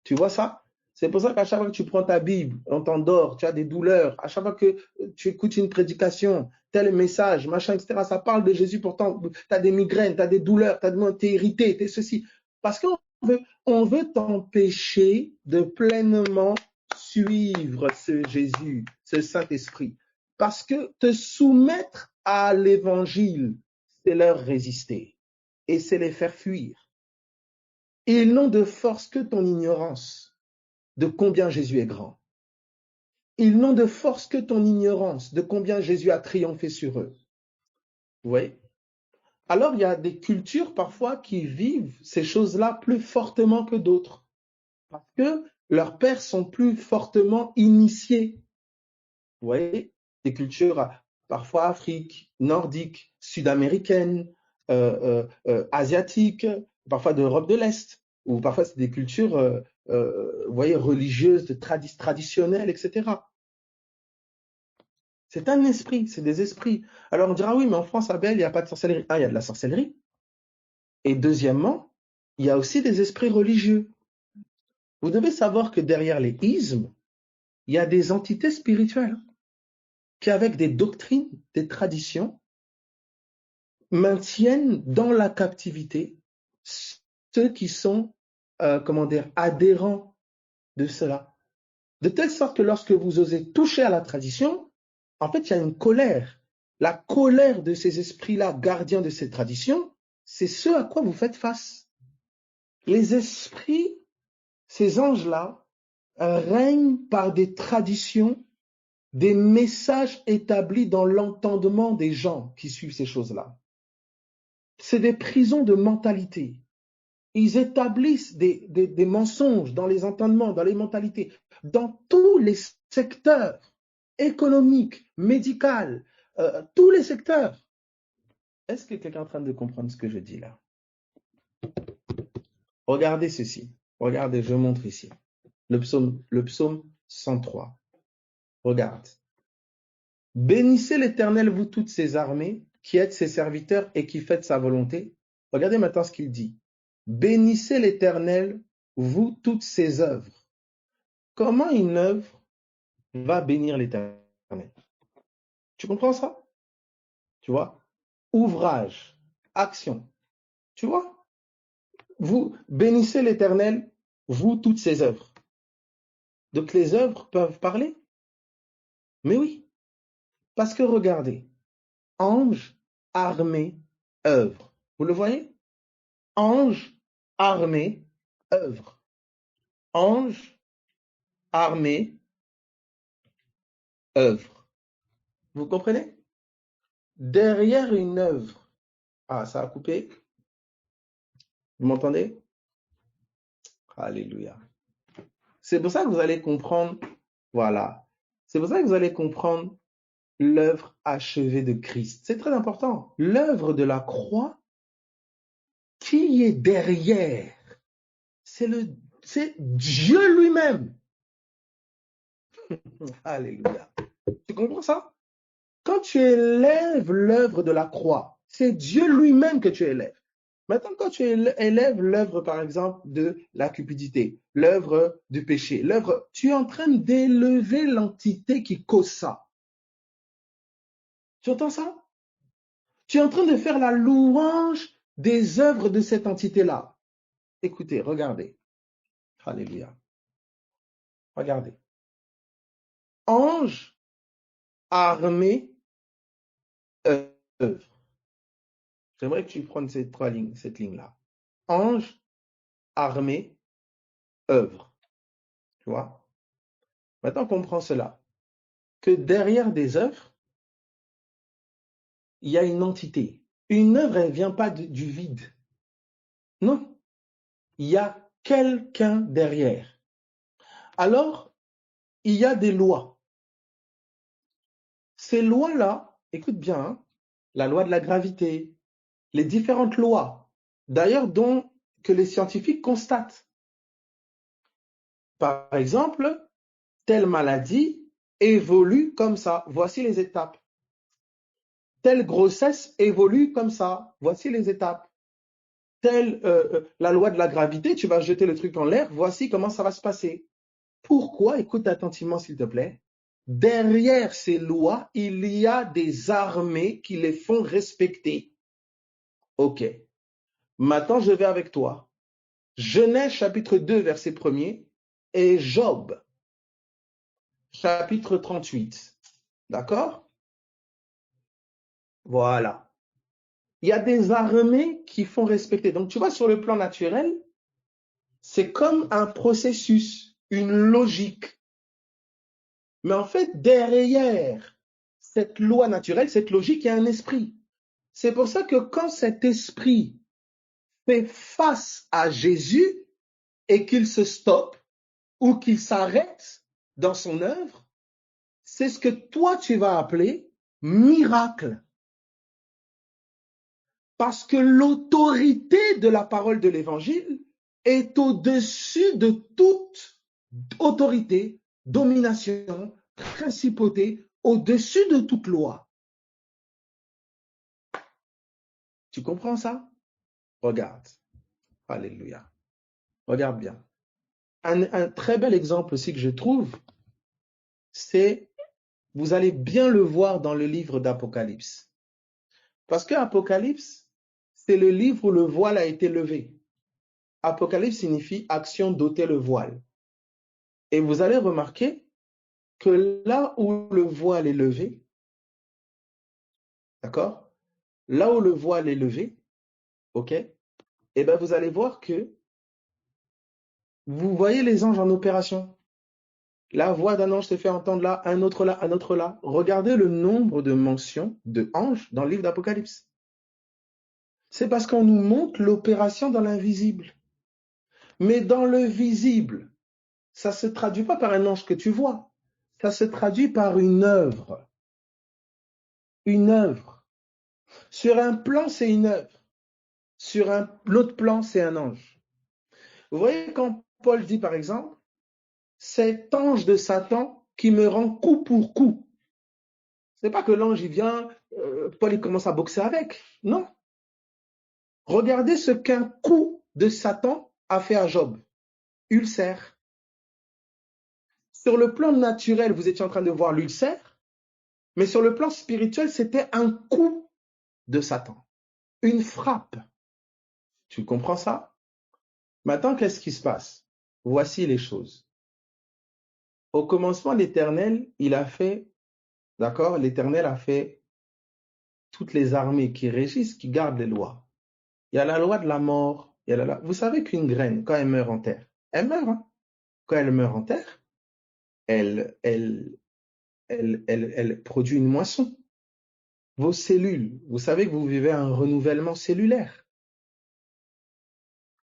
Tu vois ça? C'est pour ça qu'à chaque fois que tu prends ta Bible, on t'endort, tu as des douleurs. À chaque fois que tu écoutes une prédication, tel message, machin, etc., ça parle de Jésus, pourtant, tu as des migraines, tu as des douleurs, tu es irrité, tu es ceci. Parce on veut t'empêcher de pleinement suivre ce Jésus, ce Saint-Esprit. Parce que te soumettre à l'évangile, c'est leur résister et c'est les faire fuir. Ils n'ont de force que ton ignorance de combien Jésus est grand. Ils n'ont de force que ton ignorance de combien Jésus a triomphé sur eux. Vous voyez? Alors, il y a des cultures parfois qui vivent ces choses-là plus fortement que d'autres parce que leurs pères sont plus fortement initiés. Vous voyez? Des cultures parfois afriques, nordiques, sud-américaines, asiatiques, parfois d'Europe de l'Est, ou parfois c'est des cultures vous voyez, religieuses, traditionnelles, etc. C'est un esprit, c'est des esprits. Alors on dira, oui, mais en France, Abel, il n'y a pas de sorcellerie. Ah, il y a de la sorcellerie. Et deuxièmement, il y a aussi des esprits religieux. Vous devez savoir que derrière les ismes, il y a des entités spirituelles qui, avec des doctrines, des traditions, maintiennent dans la captivité ceux qui sont, adhérents de cela. De telle sorte que lorsque vous osez toucher à la tradition, en fait, il y a une colère. La colère de ces esprits-là, gardiens de ces traditions, c'est ce à quoi vous faites face. Les esprits, ces anges-là, règnent par des traditions, des messages établis dans l'entendement des gens qui suivent ces choses-là. C'est des prisons de mentalité. Ils établissent des mensonges dans les entendements, dans les mentalités, dans tous les secteurs économiques, médicaux, tous les secteurs. Est-ce que quelqu'un est en train de comprendre ce que je dis là? Regardez ceci. Regardez, je montre ici. Le psaume 103. Regarde. Bénissez l'Éternel, vous toutes ses armées, qui êtes ses serviteurs et qui faites sa volonté. Regardez maintenant ce qu'il dit. Bénissez l'Éternel, vous toutes ses œuvres. Comment une œuvre va bénir l'Éternel? Tu comprends ça? Tu vois? Ouvrage, action. Tu vois? Vous bénissez l'Éternel, vous toutes ses œuvres. Donc les œuvres peuvent parler? Mais oui. Parce que regardez, ange, armée, œuvre. Vous le voyez? Ange, armée, œuvre. Ange, armée, œuvre. Vous comprenez? Derrière une œuvre. Ah, ça a coupé. Vous m'entendez? Alléluia. C'est pour ça que vous allez comprendre, voilà. C'est pour ça que vous allez comprendre l'œuvre achevée de Christ. C'est très important. L'œuvre de la croix, qui est derrière? C'est Dieu lui-même. Alléluia. Tu comprends ça? Quand tu élèves l'œuvre de la croix, c'est Dieu lui-même que tu élèves. Maintenant, quand tu élèves l'œuvre, par exemple, de la cupidité, l'œuvre du péché, l'œuvre, tu es en train d'élever l'entité qui cause ça. Tu entends ça? Tu es en train de faire la louange des œuvres de cette entité-là. Écoutez, regardez. Alléluia. Regardez. Ange, armée, œuvre. J'aimerais que tu prennes ces trois lignes, cette ligne-là. Ange, armée, œuvre. Tu vois? Maintenant, comprends cela. Que derrière des œuvres, il y a une entité. Une œuvre, elle ne vient pas du vide. Non. Il y a quelqu'un derrière. Alors, il y a des lois. Ces lois-là, écoute bien, hein, la loi de la gravité, les différentes lois, d'ailleurs, dont que les scientifiques constatent. Par exemple, telle maladie évolue comme ça. Voici les étapes. Telle grossesse évolue comme ça. Voici les étapes. La loi de la gravité, tu vas jeter le truc en l'air. Voici comment ça va se passer. Pourquoi? Écoute attentivement, s'il te plaît. Derrière ces lois, il y a des armées qui les font respecter. Ok. Maintenant, je vais avec toi. Genèse chapitre 2, verset 1er et Job chapitre 38. D'accord? Voilà. Il y a des armées qui font respecter. Donc, tu vois, sur le plan naturel, c'est comme un processus, une logique. Mais en fait, derrière cette loi naturelle, cette logique, il y a un esprit. C'est pour ça que quand cet esprit fait face à Jésus et qu'il se stoppe ou qu'il s'arrête dans son œuvre, c'est ce que toi tu vas appeler miracle. Parce que l'autorité de la parole de l'évangile est au-dessus de toute autorité, domination, principauté, au-dessus de toute loi. Tu comprends ça? Regarde. Alléluia. Regarde bien. Un très bel exemple aussi que je trouve, c'est, vous allez bien le voir dans le livre d'Apocalypse. Parce que Apocalypse, c'est le livre où le voile a été levé. Apocalypse signifie action d'ôter le voile. Et vous allez remarquer que là où le voile est levé, d'accord? Là où le voile est levé, ok? Eh bien, vous allez voir que vous voyez les anges en opération. La voix d'un ange se fait entendre là, un autre là, un autre là. Regardez le nombre de mentions de anges dans le livre d'Apocalypse. C'est parce qu'on nous montre l'opération dans l'invisible. Mais dans le visible, ça ne se traduit pas par un ange que tu vois. Ça se traduit par une œuvre. Une œuvre. Sur un plan, c'est une œuvre. Sur l'autre plan, c'est un ange. Vous voyez quand Paul dit par exemple, cet ange de Satan qui me rend coup pour coup. Ce n'est pas que l'ange il vient, Paul il commence à boxer avec. Non. Regardez ce qu'un coup de Satan a fait à Job. Ulcère. Sur le plan naturel, vous étiez en train de voir l'ulcère, mais sur le plan spirituel, c'était un coup de Satan. Une frappe. Tu comprends ça? Maintenant, qu'est-ce qui se passe? Voici les choses. Au commencement, l'Éternel, il a fait, d'accord? L'Éternel a fait toutes les armées qui régissent, qui gardent les lois. Il y a la loi de la mort. Il y a Vous savez qu'une graine, quand elle meurt en terre, elle meurt. Hein? Quand elle meurt en terre, elle, elle, elle produit une moisson. Vos cellules, vous savez que vous vivez un renouvellement cellulaire.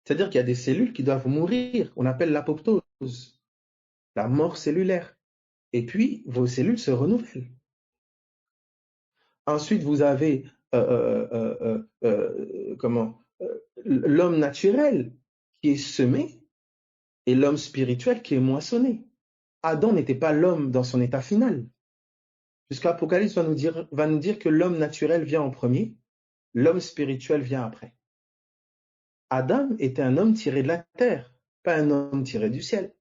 C'est-à-dire qu'il y a des cellules qui doivent mourir. On appelle l'apoptose, la mort cellulaire. Et puis, vos cellules se renouvellent. Ensuite, vous avez l'homme naturel qui est semé et l'homme spirituel qui est moissonné. Adam n'était pas l'homme dans son état final. Puisqu'Apocalypse va nous dire que l'homme naturel vient en premier, l'homme spirituel vient après. Adam était un homme tiré de la terre, pas un homme tiré du ciel.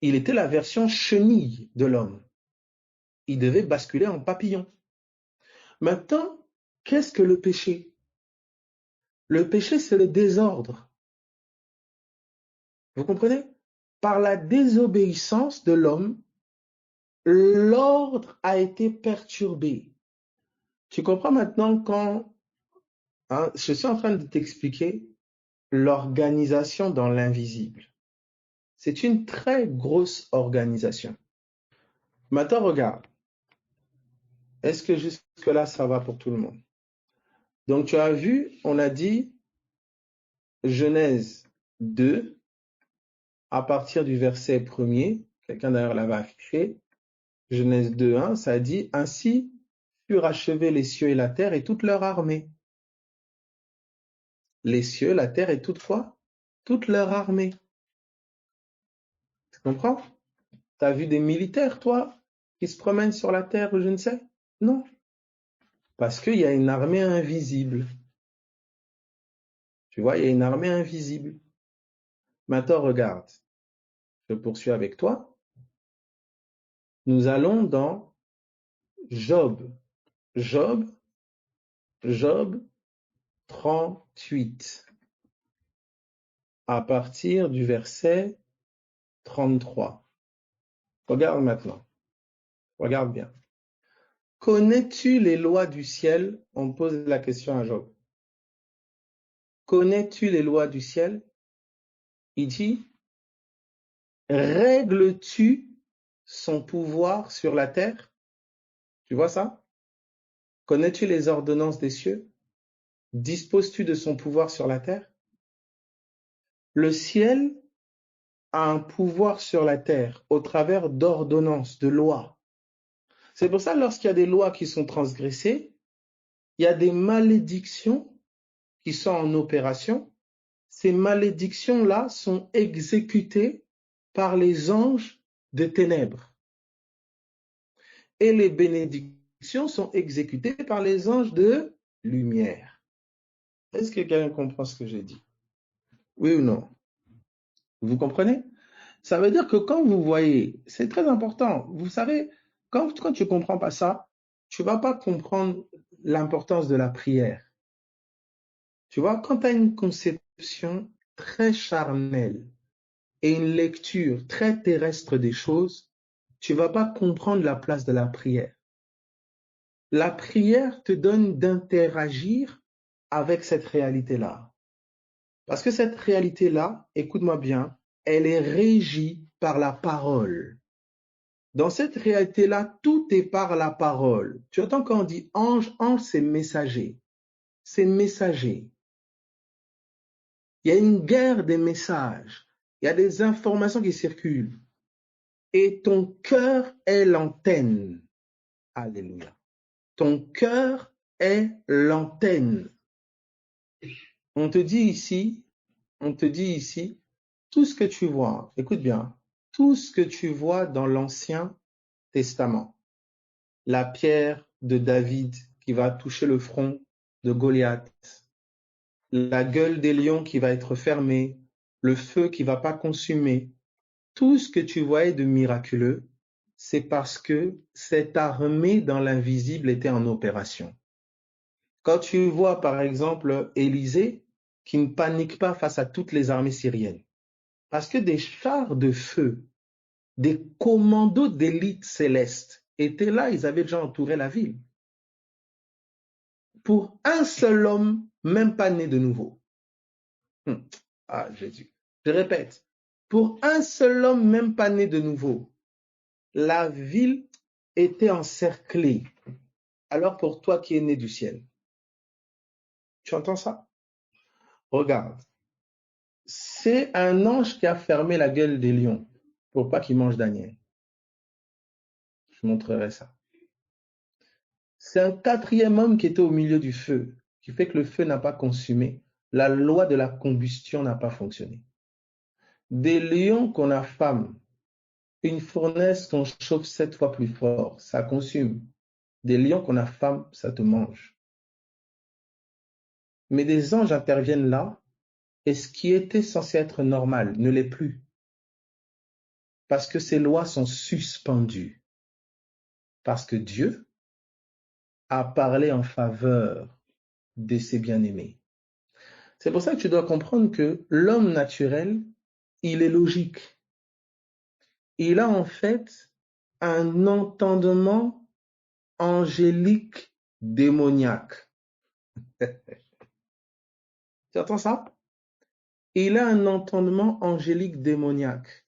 Il était la version chenille de l'homme. Il devait basculer en papillon. Maintenant, qu'est-ce que le péché? Le péché, c'est le désordre. Vous comprenez? Par la désobéissance de l'homme, l'ordre a été perturbé. Tu comprends maintenant quand je suis en train de t'expliquer l'organisation dans l'invisible. C'est une très grosse organisation. Maintenant, regarde. Est-ce que jusque-là, ça va pour tout le monde? Donc, tu as vu, on a dit Genèse 2, à partir du verset 1er, quelqu'un d'ailleurs l'avait affiché, Genèse 2, 1, ça dit « Ainsi furent achevés les cieux et la terre et toute leur armée. » Les cieux, la terre et toute quoi? Toute leur armée. Tu comprends? Tu as vu des militaires, toi, qui se promènent sur la terre ou je ne sais? Non. Parce qu'il y a une armée invisible. Tu vois, il y a une armée invisible. Maintenant, regarde. Je poursuis avec toi. Nous allons dans Job. Job 38. À partir du verset 33. Regarde maintenant. Regarde bien. Connais-tu les lois du ciel? On pose la question à Job. Connais-tu les lois du ciel? Il dit, règles-tu son pouvoir sur la terre? Tu vois ça? Connais-tu les ordonnances des cieux? Disposes-tu de son pouvoir sur la terre? Le ciel a un pouvoir sur la terre au travers d'ordonnances, de lois. C'est pour ça que lorsqu'il y a des lois qui sont transgressées, il y a des malédictions qui sont en opération. Ces malédictions-là sont exécutées par les anges de ténèbres. Et les bénédictions sont exécutées par les anges de lumière. Est-ce que quelqu'un comprend ce que j'ai dit? Oui ou non? Vous comprenez? Ça veut dire que quand vous voyez, c'est très important. Vous savez, quand tu ne comprends pas ça, tu ne vas pas comprendre l'importance de la prière. Tu vois, quand tu as une conception très charnelle et une lecture très terrestre des choses, tu ne vas pas comprendre la place de la prière. La prière te donne d'interagir avec cette réalité-là. Parce que cette réalité-là, écoute-moi bien, elle est régie par la parole. Dans cette réalité-là, tout est par la parole. Tu entends quand on dit ange, ange, c'est messager. C'est messager. Il y a une guerre des messages. Il y a des informations qui circulent. Et ton cœur est l'antenne. Alléluia. Ton cœur est l'antenne. On te dit ici, tout ce que tu vois, écoute bien, tout ce que tu vois dans l'Ancien Testament, la pierre de David qui va toucher le front de Goliath, la gueule des lions qui va être fermée, le feu qui va pas consumer, tout ce que tu voyais de miraculeux, c'est parce que cette armée dans l'invisible était en opération. Quand tu vois par exemple Élisée qui ne panique pas face à toutes les armées syriennes, parce que des chars de feu, des commandos d'élite céleste étaient là, ils avaient déjà entouré la ville. Pour un seul homme, même pas né de nouveau. Ah, Jésus. Je répète, pour un seul homme, même pas né de nouveau, la ville était encerclée. Alors pour toi qui es né du ciel, tu entends ça? Regarde, c'est un ange qui a fermé la gueule des lions pour pas qu'ils mangent Daniel. Je montrerai ça. C'est un quatrième homme qui était au milieu du feu, qui fait que le feu n'a pas consumé. La loi de la combustion n'a pas fonctionné. Des lions qu'on affame, une fournaise qu'on chauffe 7 fois plus fort, ça consume. Des lions qu'on affame, ça te mange. Mais des anges interviennent là, et ce qui était censé être normal ne l'est plus. Parce que ces lois sont suspendues. Parce que Dieu a parlé en faveur de ses bien-aimés. C'est pour ça que tu dois comprendre que l'homme naturel, il est logique. Il a en fait un entendement angélique démoniaque. Tu entends ça? Il a un entendement angélique démoniaque.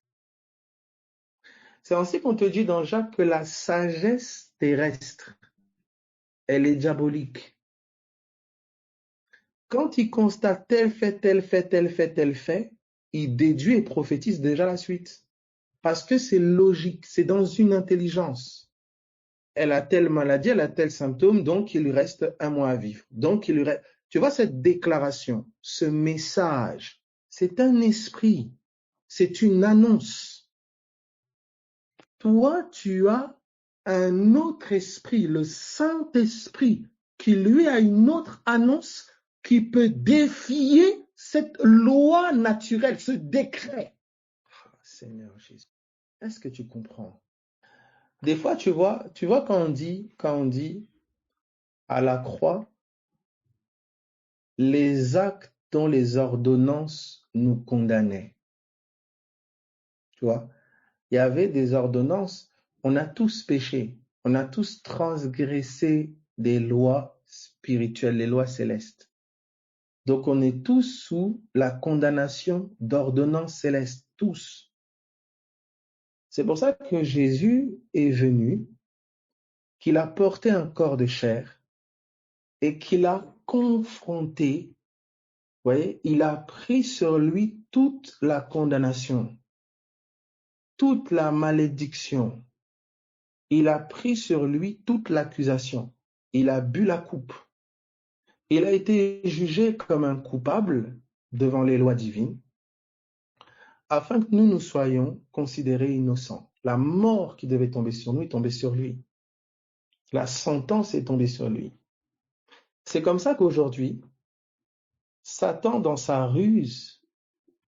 C'est ainsi qu'on te dit dans Jacques que la sagesse terrestre, elle est diabolique. Quand il constate tel fait, tel fait, tel fait, tel fait, il déduit et prophétise déjà la suite. Parce que c'est logique, c'est dans une intelligence. Elle a telle maladie, elle a tel symptôme, donc il lui reste un mois à vivre. Donc il lui reste... Tu vois cette déclaration, ce message, c'est un esprit, c'est une annonce. Toi, tu as un autre esprit, le Saint-Esprit, qui lui a une autre annonce qui peut défier cette loi naturelle, ce décret. Oh, Seigneur Jésus, est-ce que tu comprends? Des fois, tu vois quand on dit à la croix, les actes dont les ordonnances nous condamnaient. Tu vois, il y avait des ordonnances, on a tous péché. On a tous transgressé des lois spirituelles, les lois célestes. Donc on est tous sous la condamnation d'ordonnances célestes, tous. C'est pour ça que Jésus est venu, qu'il a porté un corps de chair et qu'il a confronté, vous voyez, il a pris sur lui toute la condamnation, toute la malédiction. Il a pris sur lui toute l'accusation. Il a bu la coupe. Il a été jugé comme un coupable devant les lois divines, afin que nous soyons considérés innocents. La mort qui devait tomber sur nous est tombée sur lui. La sentence est tombée sur lui. C'est comme ça qu'aujourd'hui, Satan, dans sa ruse,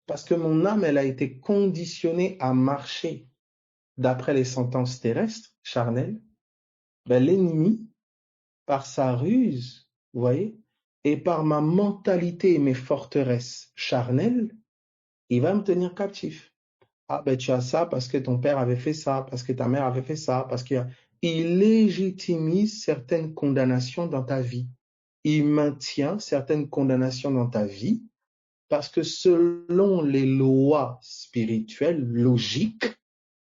parce que mon âme, elle a été conditionnée à marcher d'après les sentences terrestres, charnelles, l'ennemi, par sa ruse, vous voyez, et par ma mentalité et mes forteresses charnelles, il va me tenir captif. Ah ben tu as ça parce que ton père avait fait ça, parce que ta mère avait fait ça, parce qu'il légitimise certaines condamnations dans ta vie. Il maintient certaines condamnations dans ta vie parce que selon les lois spirituelles, logiques,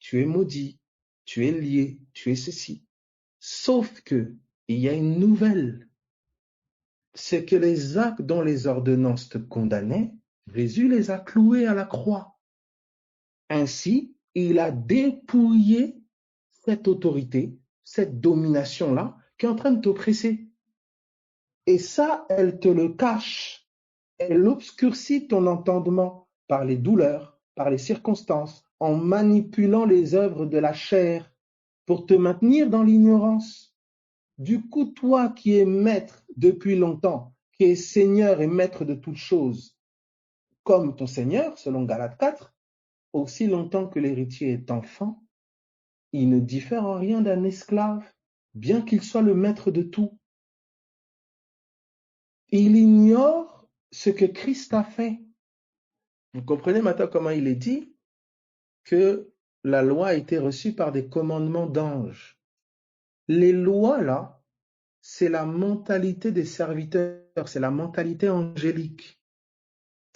tu es maudit, tu es lié, tu es ceci. Sauf que il y a une nouvelle. C'est que les actes dont les ordonnances te condamnaient, Jésus les a cloués à la croix. Ainsi, il a dépouillé cette autorité, cette domination-là, qui est en train de t'oppresser. Et ça, elle te le cache. Elle obscurcit ton entendement par les douleurs, par les circonstances, en manipulant les œuvres de la chair pour te maintenir dans l'ignorance. Du coup, toi qui es maître depuis longtemps, qui es Seigneur et maître de toutes choses, comme ton Seigneur, selon Galates 4, aussi longtemps que l'héritier est enfant, il ne diffère en rien d'un esclave, bien qu'il soit le maître de tout. Il ignore ce que Christ a fait. Vous comprenez maintenant comment il est dit que la loi a été reçue par des commandements d'anges. Les lois, là, c'est la mentalité des serviteurs, c'est la mentalité angélique.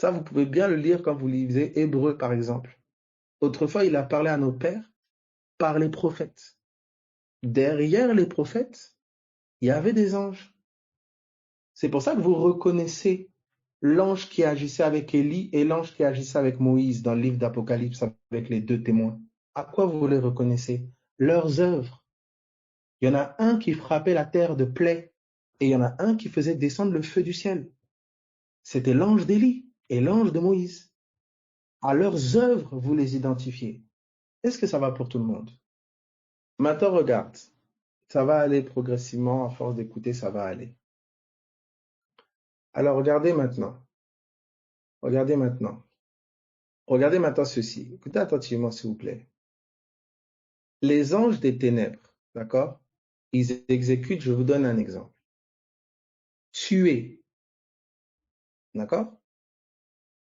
Ça, vous pouvez bien le lire quand vous lisez Hébreux, par exemple. Autrefois, il a parlé à nos pères par les prophètes. Derrière les prophètes, il y avait des anges. C'est pour ça que vous reconnaissez l'ange qui agissait avec Élie et l'ange qui agissait avec Moïse dans le livre d'Apocalypse avec les deux témoins. À quoi vous les reconnaissez? Leurs œuvres. Il y en a un qui frappait la terre de plaies et il y en a un qui faisait descendre le feu du ciel. C'était l'ange d'Élie et l'ange de Moïse. À leurs œuvres, vous les identifiez. Est-ce que ça va pour tout le monde? Maintenant, regarde. Ça va aller progressivement, à force d'écouter, ça va aller. Alors, regardez maintenant. Regardez maintenant. Regardez maintenant ceci. Écoutez attentivement, s'il vous plaît. Les anges des ténèbres, d'accord? Ils exécutent, je vous donne un exemple. Tuer, d'accord?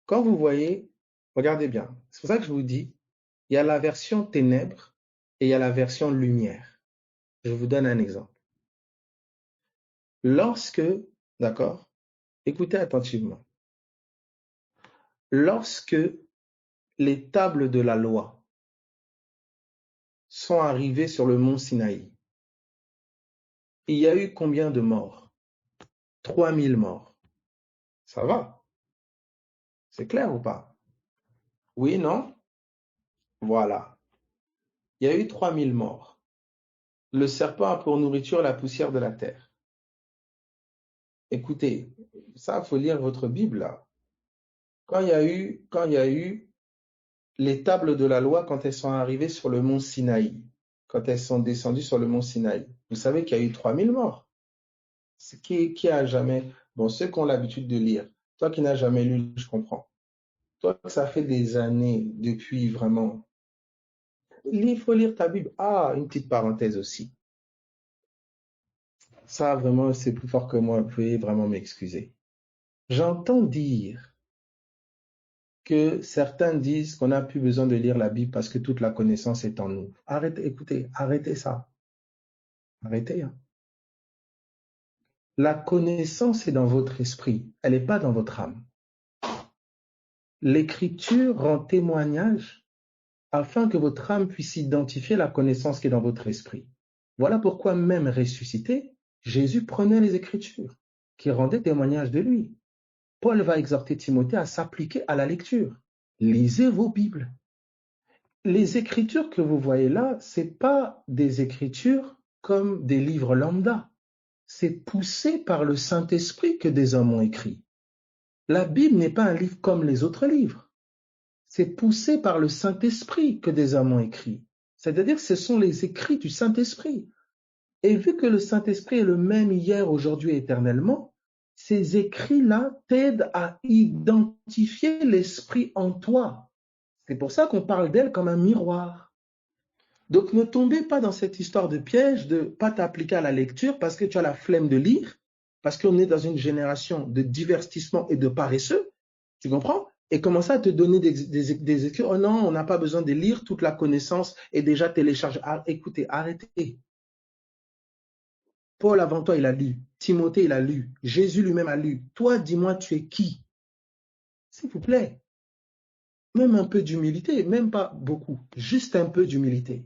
Quand vous voyez, regardez bien. C'est pour ça que je vous dis, il y a la version ténèbres et il y a la version lumière. Je vous donne un exemple. Lorsque, d'accord? Écoutez attentivement. Lorsque les tables de la loi sont arrivées sur le mont Sinaï, il y a eu combien de morts? 3000 morts. Ça va? C'est clair ou pas? Oui, non? Voilà. Il y a eu 3000 morts. Le serpent a pour nourriture la poussière de la terre. Écoutez, ça, il faut lire votre Bible là. Quand il y a eu les tables de la loi, quand elles sont arrivées sur le mont Sinaï, quand elles sont descendues sur le mont Sinaï, vous savez qu'il y a eu 3000 morts. Qui a jamais... Bon, ceux qui ont l'habitude de lire, toi qui n'as jamais lu, je comprends. Toi, ça fait des années depuis vraiment. Il faut lire ta Bible. Ah, une petite parenthèse aussi. Ça, vraiment, c'est plus fort que moi. Vous pouvez vraiment m'excuser. J'entends dire que certains disent qu'on n'a plus besoin de lire la Bible parce que toute la connaissance est en nous. Arrêtez, écoutez, arrêtez ça. Arrêtez, hein. La connaissance est dans votre esprit, elle n'est pas dans votre âme. L'Écriture rend témoignage afin que votre âme puisse identifier la connaissance qui est dans votre esprit. Voilà pourquoi même ressuscité, Jésus prenait les Écritures, qui rendaient témoignage de lui. Paul va exhorter Timothée à s'appliquer à la lecture. Lisez vos Bibles. Les Écritures que vous voyez là, ce n'est pas des Écritures comme des livres lambda. C'est poussé par le Saint-Esprit que des hommes ont écrit. La Bible n'est pas un livre comme les autres livres. C'est poussé par le Saint-Esprit que des hommes ont écrit. C'est-à-dire que ce sont les écrits du Saint-Esprit. Et vu que le Saint-Esprit est le même hier, aujourd'hui et éternellement, ces écrits-là t'aident à identifier l'Esprit en toi. C'est pour ça qu'on parle d'elle comme un miroir. Donc ne tombez pas dans cette histoire de piège de ne pas t'appliquer à la lecture parce que tu as la flemme de lire, parce qu'on est dans une génération de divertissement et de paresseux, tu comprends? Et commencer à te donner des écrits. Oh non, on n'a pas besoin de lire, toute la connaissance est déjà téléchargée. Ah, écoutez, arrêtez. Paul avant toi, il a lu. Timothée, il a lu. Jésus lui-même a lu. Toi, dis-moi, tu es qui? S'il vous plaît. Même un peu d'humilité, même pas beaucoup, juste un peu d'humilité.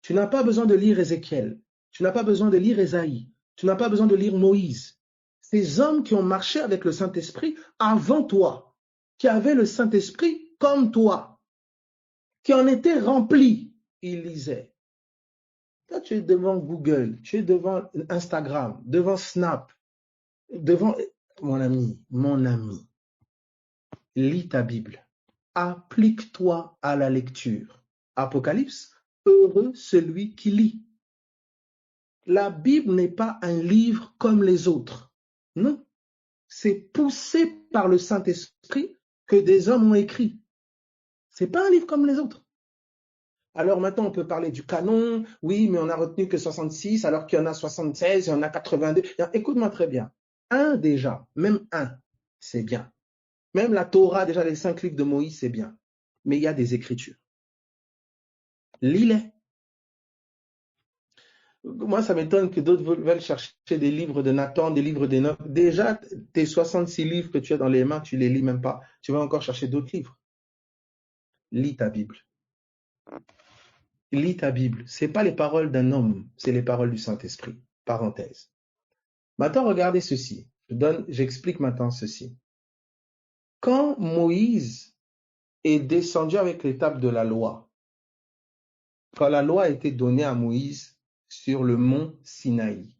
Tu n'as pas besoin de lire Ézéchiel. Tu n'as pas besoin de lire Ésaïe. Tu n'as pas besoin de lire Moïse. Ces hommes qui ont marché avec le Saint-Esprit avant toi, qui avaient le Saint-Esprit comme toi, qui en étaient remplis, ils lisaient. Toi, tu es devant Google, tu es devant Instagram, devant Snap, devant... Mon ami, lis ta Bible. Applique-toi à la lecture. Apocalypse, heureux celui qui lit. La Bible n'est pas un livre comme les autres. Non, c'est poussé par le Saint-Esprit que des hommes ont écrit. Ce n'est pas un livre comme les autres. Alors maintenant, on peut parler du canon. Oui, mais on n'a retenu que 66, alors qu'il y en a 76, il y en a 82. Écoute-moi très bien. Un déjà, même un, c'est bien. Même la Torah, déjà les 5 livres de Moïse, c'est bien. Mais il y a des écritures. Lis-les. Moi, ça m'étonne que d'autres veulent chercher des livres de Nathan, des livres d'Enoch. Déjà, tes 66 livres que tu as dans les mains, tu ne les lis même pas. Tu vas encore chercher d'autres livres. Lis ta Bible. Lis ta Bible. Ce n'est pas les paroles d'un homme, c'est les paroles du Saint-Esprit. Parenthèse. Maintenant, regardez ceci. J'explique maintenant ceci. Quand Moïse est descendu avec l'étape de la loi, quand la loi a été donnée à Moïse sur le mont Sinaï,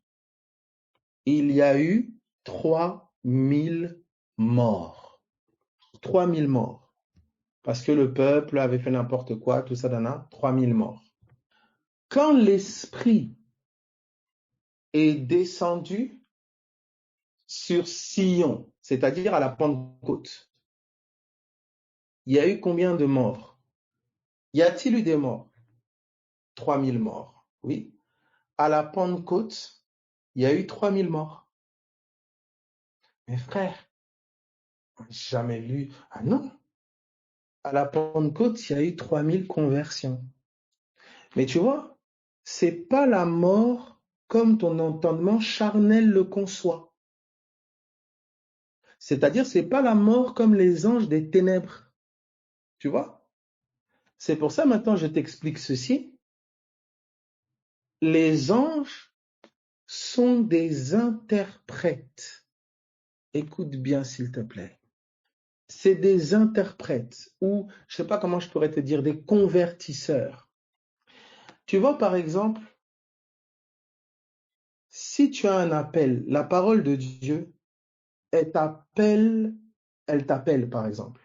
il y a eu 3000 morts. 3000 morts. Parce que le peuple avait fait n'importe quoi, tout ça, 3000 morts. Quand l'Esprit est descendu sur Sion, c'est-à-dire à la Pentecôte, il y a eu combien de morts? Y a-t-il eu des morts? 3000 morts, oui. À la Pentecôte, il y a eu 3000 morts. Mes frères, jamais lu. Ah non. À la Pentecôte, il y a eu 3000 conversions. Mais tu vois, c'est pas la mort comme ton entendement charnel le conçoit. C'est-à-dire, c'est pas la mort comme les anges des ténèbres. Tu vois? C'est pour ça maintenant je t'explique ceci. Les anges sont des interprètes. Écoute bien s'il te plaît. C'est des interprètes ou, je sais pas comment je pourrais te dire, des convertisseurs. Tu vois par exemple, si tu as un appel, la parole de Dieu, elle t'appelle par exemple.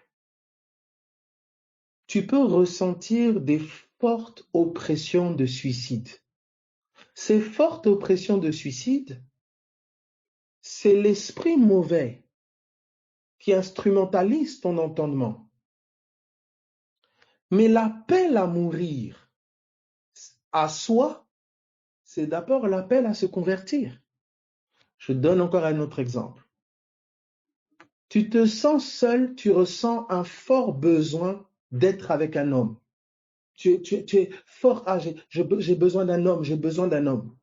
Tu peux ressentir des fortes oppressions de suicide. Ces fortes oppressions de suicide, c'est l'esprit mauvais qui instrumentalise ton entendement. Mais l'appel à mourir à soi, c'est d'abord l'appel à se convertir. Je donne encore un autre exemple. Tu te sens seul, tu ressens un fort besoin d'être avec un homme. Tu es fort, j'ai besoin d'un homme, j'ai besoin d'un homme.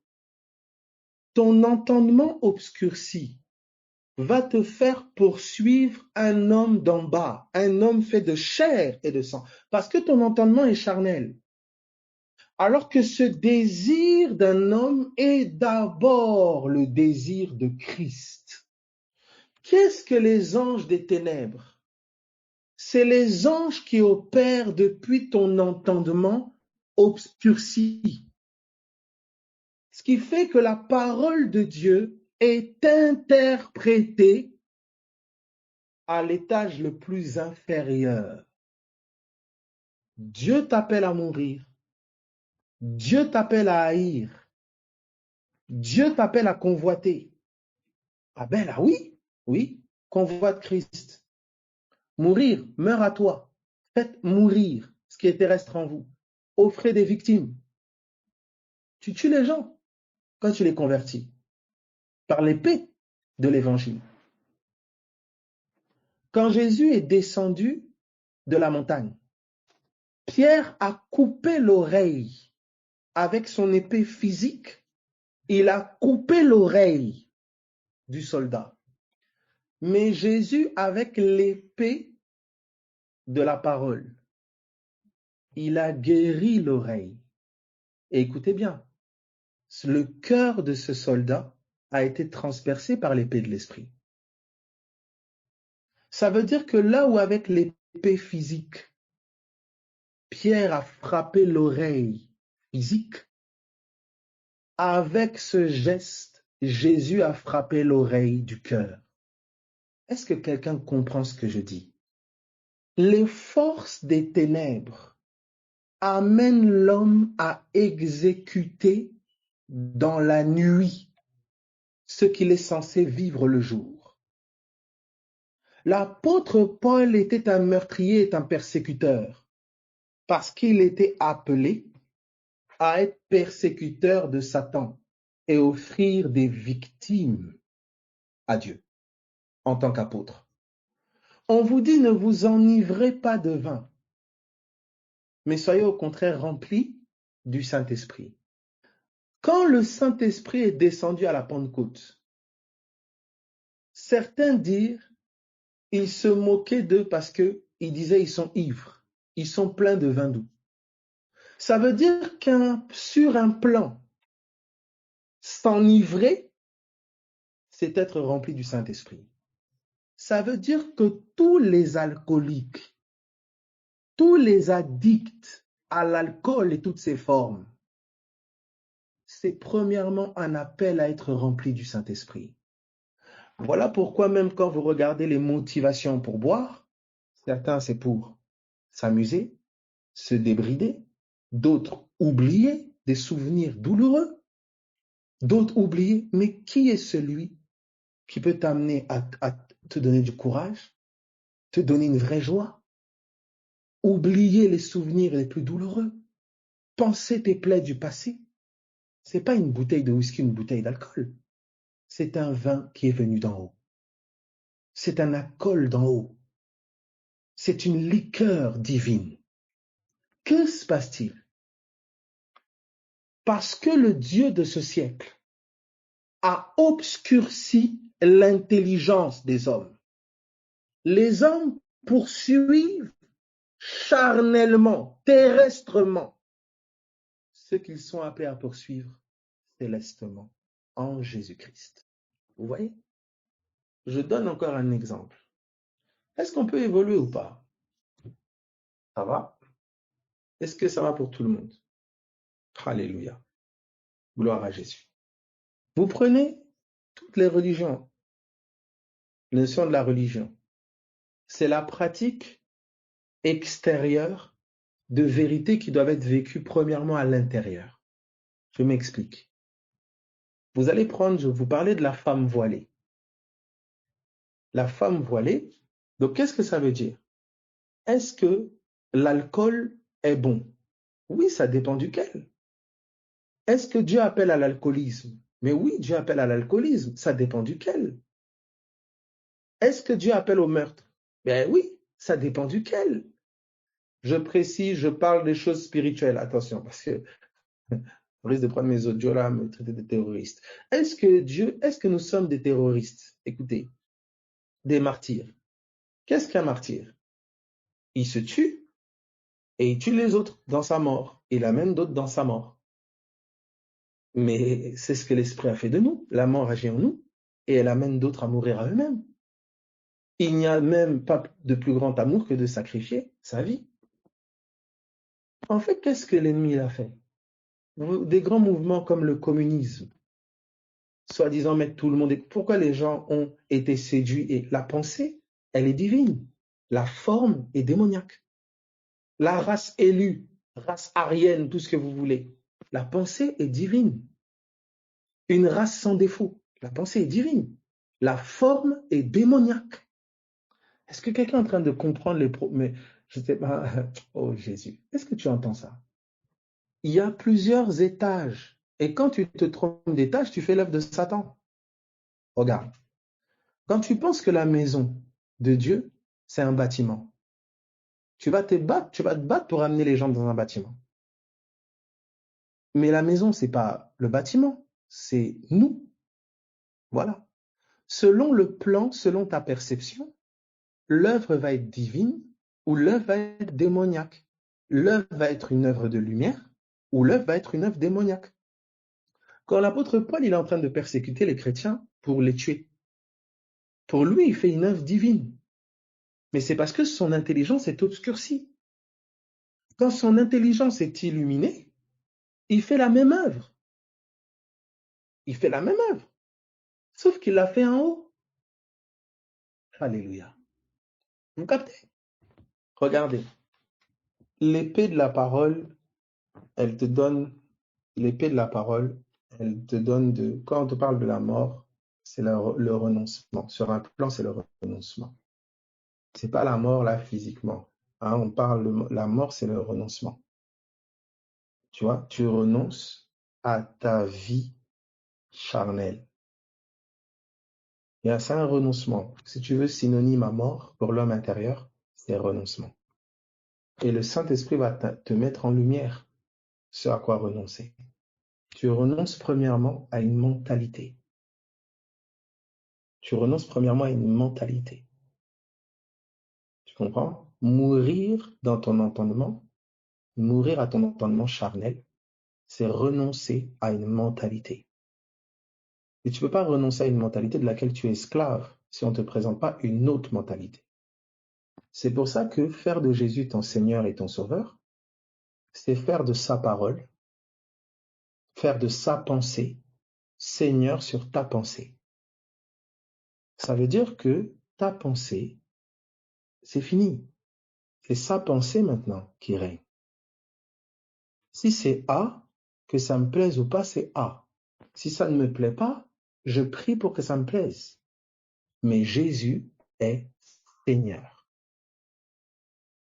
ton entendement obscurci va te faire poursuivre un homme d'en bas, un homme fait de chair et de sang, parce que ton entendement est charnel. Alors que ce désir d'un homme est d'abord le désir de Christ. Qu'est-ce que les anges des ténèbres? C'est les anges qui opèrent depuis ton entendement obscurci. Ce qui fait que la parole de Dieu est interprétée à l'étage le plus inférieur. Dieu t'appelle à mourir. Dieu t'appelle à haïr. Dieu t'appelle à convoiter. Ah ben là, oui, oui, convoite Christ. Mourir, meurs à toi. Faites mourir ce qui est terrestre en vous. Offrez des victimes. Tu tues les gens quand tu les convertis par l'épée de l'évangile. Quand Jésus est descendu de la montagne, Pierre a coupé l'oreille avec son épée physique. Il a coupé l'oreille du soldat. Mais Jésus, avec l'épée de la parole, il a guéri l'oreille. Et écoutez bien, le cœur de ce soldat a été transpercé par l'épée de l'esprit. Ça veut dire que là où avec l'épée physique, Pierre a frappé l'oreille physique, avec ce geste, Jésus a frappé l'oreille du cœur. Est-ce que quelqu'un comprend ce que je dis? Les forces des ténèbres amènent l'homme à exécuter dans la nuit ce qu'il est censé vivre le jour. L'apôtre Paul était un meurtrier et un persécuteur parce qu'il était appelé à être persécuteur de Satan et offrir des victimes à Dieu en tant qu'apôtre. On vous dit ne vous enivrez pas de vin, mais soyez au contraire remplis du Saint-Esprit. Quand le Saint-Esprit est descendu à la Pentecôte, certains dirent, ils se moquaient d'eux parce qu'ils disaient ils sont ivres, ils sont pleins de vin doux. Ça veut dire sur un plan, s'enivrer, c'est être rempli du Saint-Esprit. Ça veut dire que tous les alcooliques, tous les addicts à l'alcool et toutes ses formes, c'est premièrement un appel à être rempli du Saint-Esprit. Voilà pourquoi même quand vous regardez les motivations pour boire, certains c'est pour s'amuser, se débrider, d'autres oublier des souvenirs douloureux, d'autres oublier, mais qui est celui qui peut t'amener à te donner du courage, te donner une vraie joie, oublier les souvenirs les plus douloureux, penser tes plaies du passé? C'est pas une bouteille de whisky, une bouteille d'alcool. C'est un vin qui est venu d'en haut. C'est un alcool d'en haut. C'est une liqueur divine. Que se passe-t-il? Parce que le Dieu de ce siècle a obscurci l'intelligence des hommes. Les hommes poursuivent charnellement, terrestrement, ce qu'ils sont appelés à poursuivre célestement en Jésus-Christ. Vous voyez? Je donne encore un exemple. Est-ce qu'on peut évoluer ou pas? Ça va? Est-ce que ça va pour tout le monde? Alléluia. Gloire à Jésus. Vous prenez toutes les religions, la notion de la religion. C'est la pratique extérieure de vérités qui doivent être vécues premièrement à l'intérieur. Je m'explique. Vous allez prendre, je vais vous parler de la femme voilée. La femme voilée, donc qu'est-ce que ça veut dire? Est-ce que l'alcool est bon? Oui, ça dépend duquel. Est-ce que Dieu appelle à l'alcoolisme? Mais oui, Dieu appelle à l'alcoolisme, ça dépend duquel. Est-ce que Dieu appelle au meurtre? Ben oui, ça dépend duquel. Je précise, je parle des choses spirituelles, attention, parce que On risque de prendre mes audios là, me traiter de terroriste. Est-ce que nous sommes des terroristes? Écoutez, des martyrs. Qu'est-ce qu'un martyr? Il se tue et il tue les autres dans sa mort. Il amène d'autres dans sa mort. Mais c'est ce que l'Esprit a fait de nous. La mort agit en nous et elle amène d'autres à mourir à eux-mêmes. Il n'y a même pas de plus grand amour que de sacrifier sa vie. En fait, qu'est-ce que l'ennemi a fait? Des grands mouvements comme le communisme, soi-disant mettre tout le monde. Pourquoi les gens ont été séduits? Et la pensée, elle est divine. La forme est démoniaque. La race élue, race aryenne, tout ce que vous voulez. La pensée est divine. Une race sans défaut. La pensée est divine. La forme est démoniaque. Est-ce que quelqu'un est en train de comprendre mais je sais pas. Oh Jésus, est-ce que tu entends ça? Il y a plusieurs étages. Et quand tu te trompes d'étage, tu fais l'œuvre de Satan. Regarde. Quand tu penses que la maison de Dieu, c'est un bâtiment, tu vas te battre pour amener les gens dans un bâtiment. Mais la maison, c'est pas le bâtiment, c'est nous. Voilà. Selon le plan, selon ta perception, l'œuvre va être divine ou l'œuvre va être démoniaque. L'œuvre va être une œuvre de lumière ou l'œuvre va être une œuvre démoniaque. Quand l'apôtre Paul il est en train de persécuter les chrétiens pour les tuer, pour lui, il fait une œuvre divine. Mais c'est parce que son intelligence est obscurcie. Quand son intelligence est illuminée, il fait la même œuvre. Il fait la même œuvre. Sauf qu'il l'a fait en haut. Alléluia. Vous captez? Regardez. L'épée de la parole, elle te donne, l'épée de la parole, elle te donne quand on te parle de la mort, c'est le renoncement. Sur un plan, c'est le renoncement. C'est pas la mort là physiquement. Hein, on parle, la mort, c'est le renoncement. Tu vois, tu renonces à ta vie charnelle. C'est un renoncement. Si tu veux synonyme à mort pour l'homme intérieur, c'est renoncement. Et le Saint-Esprit va te mettre en lumière ce à quoi renoncer. Tu renonces premièrement à une mentalité. Tu renonces premièrement à une mentalité. Tu comprends? Mourir dans ton entendement, mourir à ton entendement charnel, c'est renoncer à une mentalité. Et tu ne peux pas renoncer à une mentalité de laquelle tu es esclave si on ne te présente pas une autre mentalité. C'est pour ça que faire de Jésus ton Seigneur et ton Sauveur, c'est faire de sa parole, faire de sa pensée, Seigneur sur ta pensée. Ça veut dire que ta pensée, c'est fini. C'est sa pensée maintenant qui règne. Si c'est A, que ça me plaise ou pas, c'est A. Si ça ne me plaît pas, je prie pour que ça me plaise. Mais Jésus est Seigneur.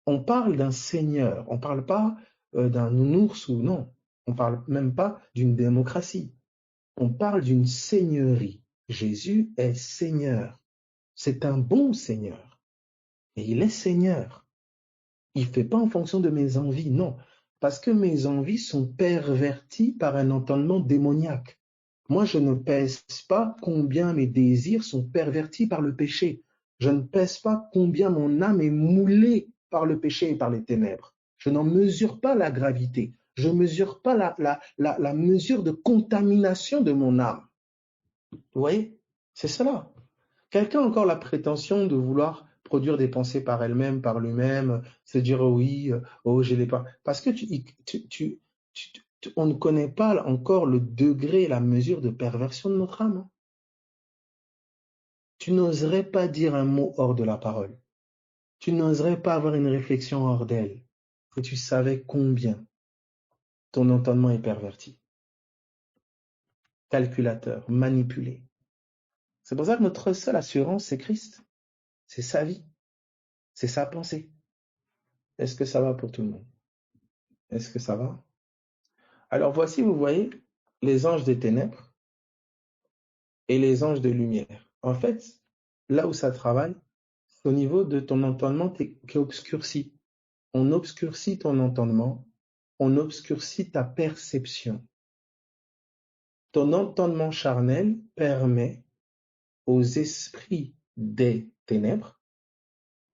On parle d'un Seigneur, on ne parle pas d'un nounours ou non. On ne parle même pas d'une démocratie. On parle d'une seigneurie. Jésus est Seigneur. C'est un bon Seigneur. Et il est Seigneur. Il ne fait pas en fonction de mes envies, non. Parce que mes envies sont perverties par un entendement démoniaque. Moi, je ne pèse pas combien mes désirs sont pervertis par le péché. Je ne pèse pas combien mon âme est moulée par le péché et par les ténèbres. Je n'en mesure pas la gravité. Je ne mesure pas la mesure de contamination de mon âme. Vous voyez? C'est cela. Quelqu'un a encore la prétention de vouloir produire des pensées par elle-même, par lui-même, se dire oh oui, oh je l'ai pas. Parce que on ne connaît pas encore le degré et la mesure de perversion de notre âme. Tu n'oserais pas dire un mot hors de la parole. Tu n'oserais pas avoir une réflexion hors d'elle. Et tu savais combien ton entendement est perverti. Calculateur, manipulé. C'est pour ça que notre seule assurance, c'est Christ. C'est sa vie. C'est sa pensée. Est-ce que ça va pour tout le monde? Est-ce que ça va? Alors voici, vous voyez, les anges des ténèbres et les anges de lumière. En fait, là où ça travaille, c'est au niveau de ton entendement qui est obscurci. On obscurcit ton entendement, on obscurcit ta perception. ton entendement charnel permet aux esprits des ténèbres,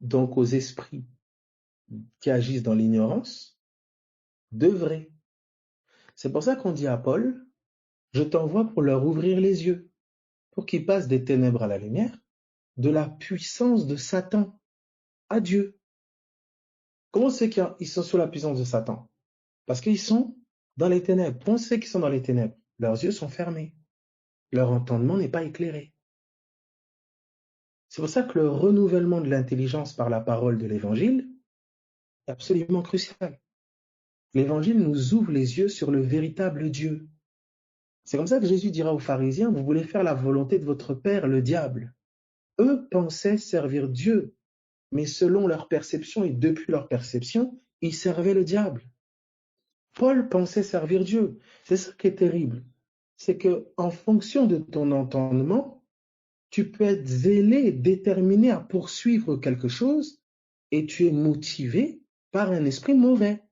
donc aux esprits qui agissent dans l'ignorance, d'œuvrer. C'est pour ça qu'on dit à Paul, je t'envoie pour leur ouvrir les yeux, pour qu'ils passent des ténèbres à la lumière, de la puissance de Satan à Dieu. Comment c'est qu'ils sont sous la puissance de Satan? Parce qu'ils sont dans les ténèbres. Comment c'est qu'ils sont dans les ténèbres? Leurs yeux sont fermés. Leur entendement n'est pas éclairé. C'est pour ça que le renouvellement de l'intelligence par la parole de l'Évangile est absolument crucial. L'Évangile nous ouvre les yeux sur le véritable Dieu. C'est comme ça que Jésus dira aux pharisiens, vous voulez faire la volonté de votre père, le diable. Eux pensaient servir Dieu, mais selon leur perception et depuis leur perception, ils servaient le diable. Paul pensait servir Dieu. C'est ça qui est terrible. C'est que en fonction de ton entendement, tu peux être zélé, déterminé à poursuivre quelque chose et tu es motivé par un esprit mauvais.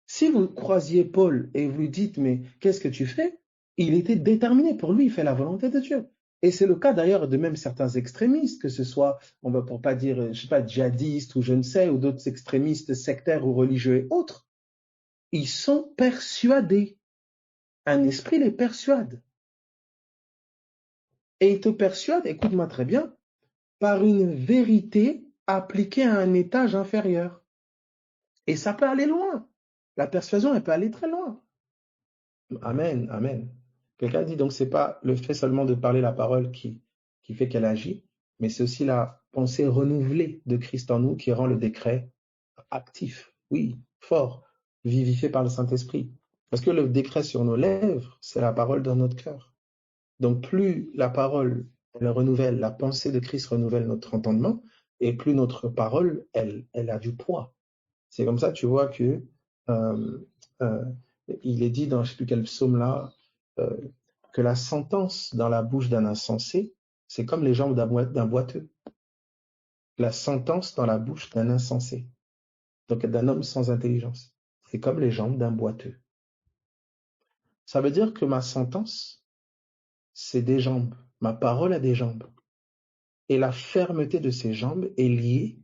Si vous croisiez Paul et vous lui dites, mais qu'est-ce que tu fais? Il était déterminé. Pour lui, il fait la volonté de Dieu. Et c'est le cas d'ailleurs de même certains extrémistes, que ce soit, on va pour pas dire, je sais pas, djihadistes ou je ne sais, ou d'autres extrémistes sectaires ou religieux et autres. Ils sont persuadés. Un esprit les persuade. Et il te persuade, écoute-moi très bien, par une vérité appliquée à un étage inférieur. Et ça peut aller loin. La persuasion, elle peut aller très loin. Amen, amen. Quelqu'un dit donc c'est pas le fait seulement de parler la parole qui fait qu'elle agit, mais c'est aussi la pensée renouvelée de Christ en nous qui rend le décret actif, oui, fort, vivifié par le Saint-Esprit. Parce que le décret sur nos lèvres, c'est la parole dans notre cœur. Donc plus la parole, elle renouvelle, la pensée de Christ renouvelle notre entendement, et plus notre parole, elle a du poids. C'est comme ça, tu vois que euh, euh, il est dit dans je ne sais plus quel psaume là, euh, que la sentence dans la bouche d'un insensé, c'est comme les jambes d'un boiteux. La sentence dans la bouche d'un insensé, donc d'un homme sans intelligence, c'est comme les jambes d'un boiteux. Ça veut dire que ma sentence, c'est des jambes. Ma parole a des jambes. Et la fermeté de ces jambes est liée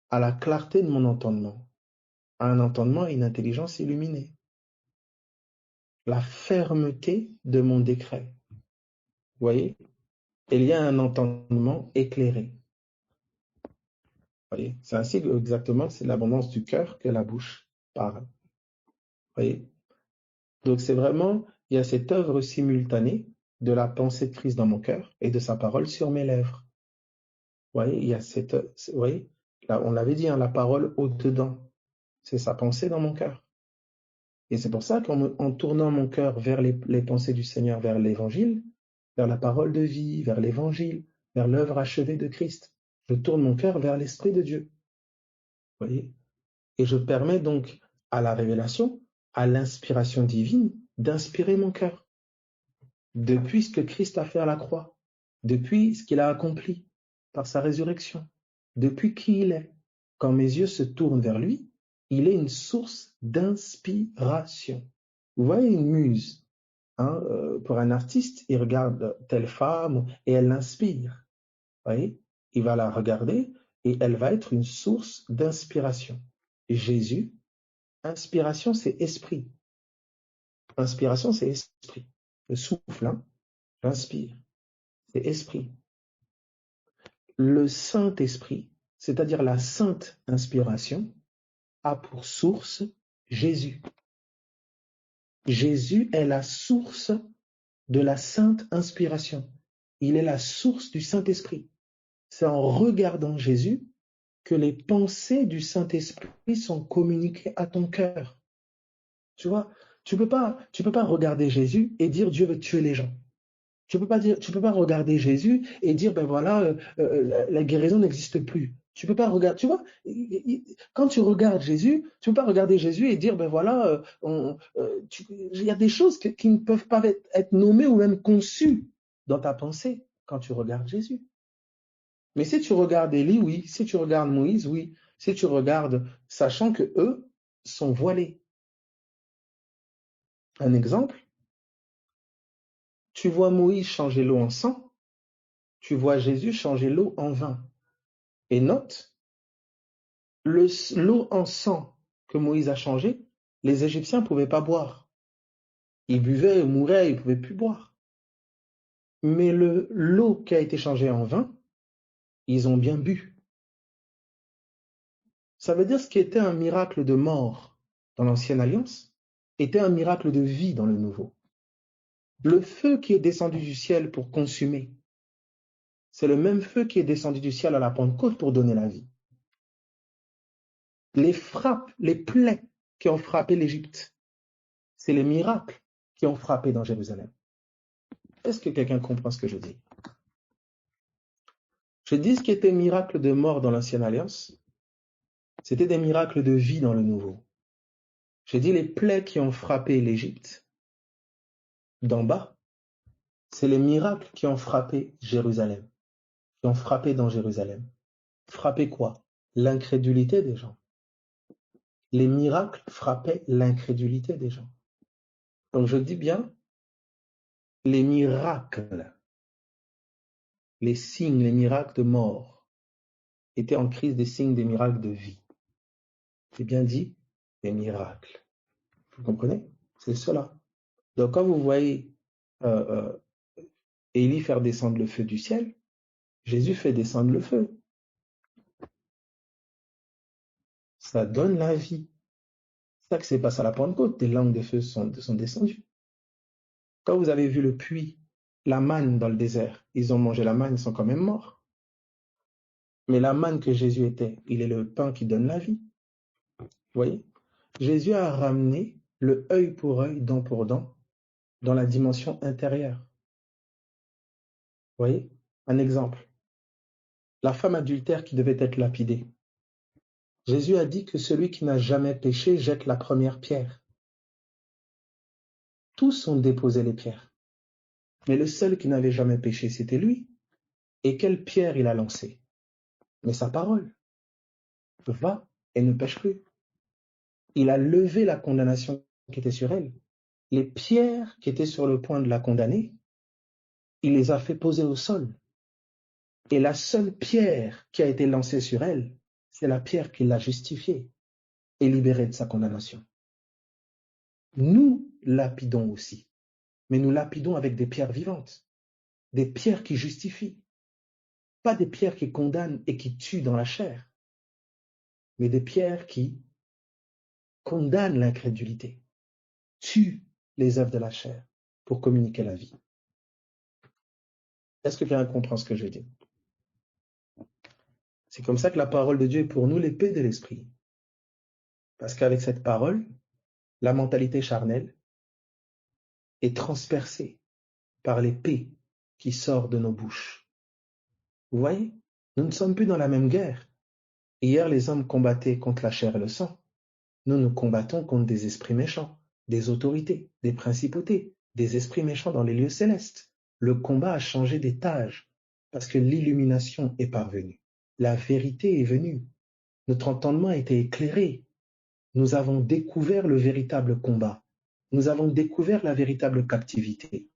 à la clarté de mon entendement, à un entendement et une intelligence illuminée. La fermeté de mon décret. Vous voyez? Il y a un entendement éclairé. Vous voyez? C'est ainsi exactement, c'est l'abondance du cœur que la bouche parle. Vous voyez? Donc c'est vraiment, il y a cette œuvre simultanée de la pensée de Christ dans mon cœur et de sa parole sur mes lèvres. Vous voyez? Il y a cette, vous voyez? Là, on l'avait dit, hein, la parole au-dedans. C'est sa pensée dans mon cœur. Et c'est pour ça qu'en tournant mon cœur vers les pensées du Seigneur, vers l'Évangile, vers la parole de vie, vers l'Évangile, vers l'œuvre achevée de Christ, je tourne mon cœur vers l'Esprit de Dieu. Vous voyez? Et je permets donc à la révélation, à l'inspiration divine, d'inspirer mon cœur. Depuis ce que Christ a fait à la croix, depuis ce qu'il a accompli par sa résurrection, depuis qui il est. Quand mes yeux se tournent vers lui, il est une source d'inspiration. Vous voyez une muse, hein, pour un artiste, il regarde telle femme et elle l'inspire. Vous voyez, il va la regarder et elle va être une source d'inspiration. Jésus, inspiration, c'est esprit. Inspiration, c'est esprit. Le souffle, hein, j'inspire, c'est esprit. Le Saint-Esprit, c'est-à-dire la sainte inspiration, a pour source Jésus. Jésus est la source de la sainte inspiration. Il est la source du Saint-Esprit. C'est en regardant Jésus que les pensées du Saint-Esprit sont communiquées à ton cœur. Tu vois, tu peux pas regarder Jésus et dire Dieu veut tuer les gens. Tu peux pas regarder Jésus et dire ben voilà, la guérison n'existe plus. Tu peux pas regarder, tu vois, quand tu regardes Jésus, tu peux pas regarder Jésus et dire ben voilà, il y a des choses qui ne peuvent pas être nommées ou même conçues dans ta pensée quand tu regardes Jésus. Mais si tu regardes Élie, oui. Si tu regardes Moïse, oui. Si tu regardes, sachant que eux sont voilés. Un exemple, Tu vois Moïse changer l'eau en sang, tu vois Jésus changer l'eau en vin. Et note, l'eau en sang que Moïse a changé, les Égyptiens ne pouvaient pas boire. Ils buvaient, ils mouraient, ils ne pouvaient plus boire. Mais l'eau qui a été changée en vin, ils ont bien bu. Ça veut dire ce qui était un miracle de mort dans l'Ancienne Alliance était un miracle de vie dans le Nouveau. Le feu qui est descendu du ciel pour consumer, c'est le même feu qui est descendu du ciel à la Pentecôte pour donner la vie. Les frappes, les plaies qui ont frappé l'Égypte, c'est les miracles qui ont frappé dans Jérusalem. Est-ce que quelqu'un comprend ce que je dis? Je dis ce qui était miracle de mort dans l'Ancienne Alliance, c'était des miracles de vie dans le Nouveau. J'ai dit les plaies qui ont frappé l'Égypte, d'en bas, c'est les miracles qui ont frappé Jérusalem, qui ont frappé dans Jérusalem. Frappé quoi? L'incrédulité des gens. Les miracles frappaient l'incrédulité des gens. Donc je dis bien, les miracles, les signes, les miracles de mort étaient en crise des signes des miracles de vie. J'ai bien dit, des miracles. Vous comprenez? C'est cela. Donc quand vous voyez Élie faire descendre le feu du ciel, Jésus fait descendre le feu. Ça donne la vie. C'est ça que c'est passé à la Pentecôte. Des langues de feu sont descendues. Quand vous avez vu le puits, la manne dans le désert, ils ont mangé la manne, ils sont quand même morts. Mais la manne que Jésus était, il est le pain qui donne la vie. Vous voyez? Jésus a ramené le œil pour œil, dent pour dent, dans la dimension intérieure. Vous voyez? Un exemple. La femme adultère qui devait être lapidée. Jésus a dit que celui qui n'a jamais péché jette la première pierre. Tous ont déposé les pierres. Mais le seul qui n'avait jamais péché, c'était lui. Et quelle pierre il a lancée? Mais sa parole. Va et ne pêche plus. Il a levé la condamnation qui était sur elle. Les pierres qui étaient sur le point de la condamner, il les a fait poser au sol. Et la seule pierre qui a été lancée sur elle, c'est la pierre qui l'a justifiée et libérée de sa condamnation. Nous lapidons aussi, mais nous lapidons avec des pierres vivantes, des pierres qui justifient, pas des pierres qui condamnent et qui tuent dans la chair, mais des pierres qui condamnent l'incrédulité, tuent les œuvres de la chair pour communiquer la vie. Est-ce que quelqu'un comprend ce que je dis? C'est comme ça que la parole de Dieu est pour nous l'épée de l'esprit. Parce qu'avec cette parole, la mentalité charnelle est transpercée par l'épée qui sort de nos bouches. Vous voyez? Nous ne sommes plus dans la même guerre. Hier, les hommes combattaient contre la chair et le sang. Nous, nous combattons contre des esprits méchants, des autorités, des principautés, des esprits méchants dans les lieux célestes. Le combat a changé d'étage parce que l'illumination est parvenue. La vérité est venue. Notre entendement a été éclairé. Nous avons découvert le véritable combat. Nous avons découvert la véritable captivité.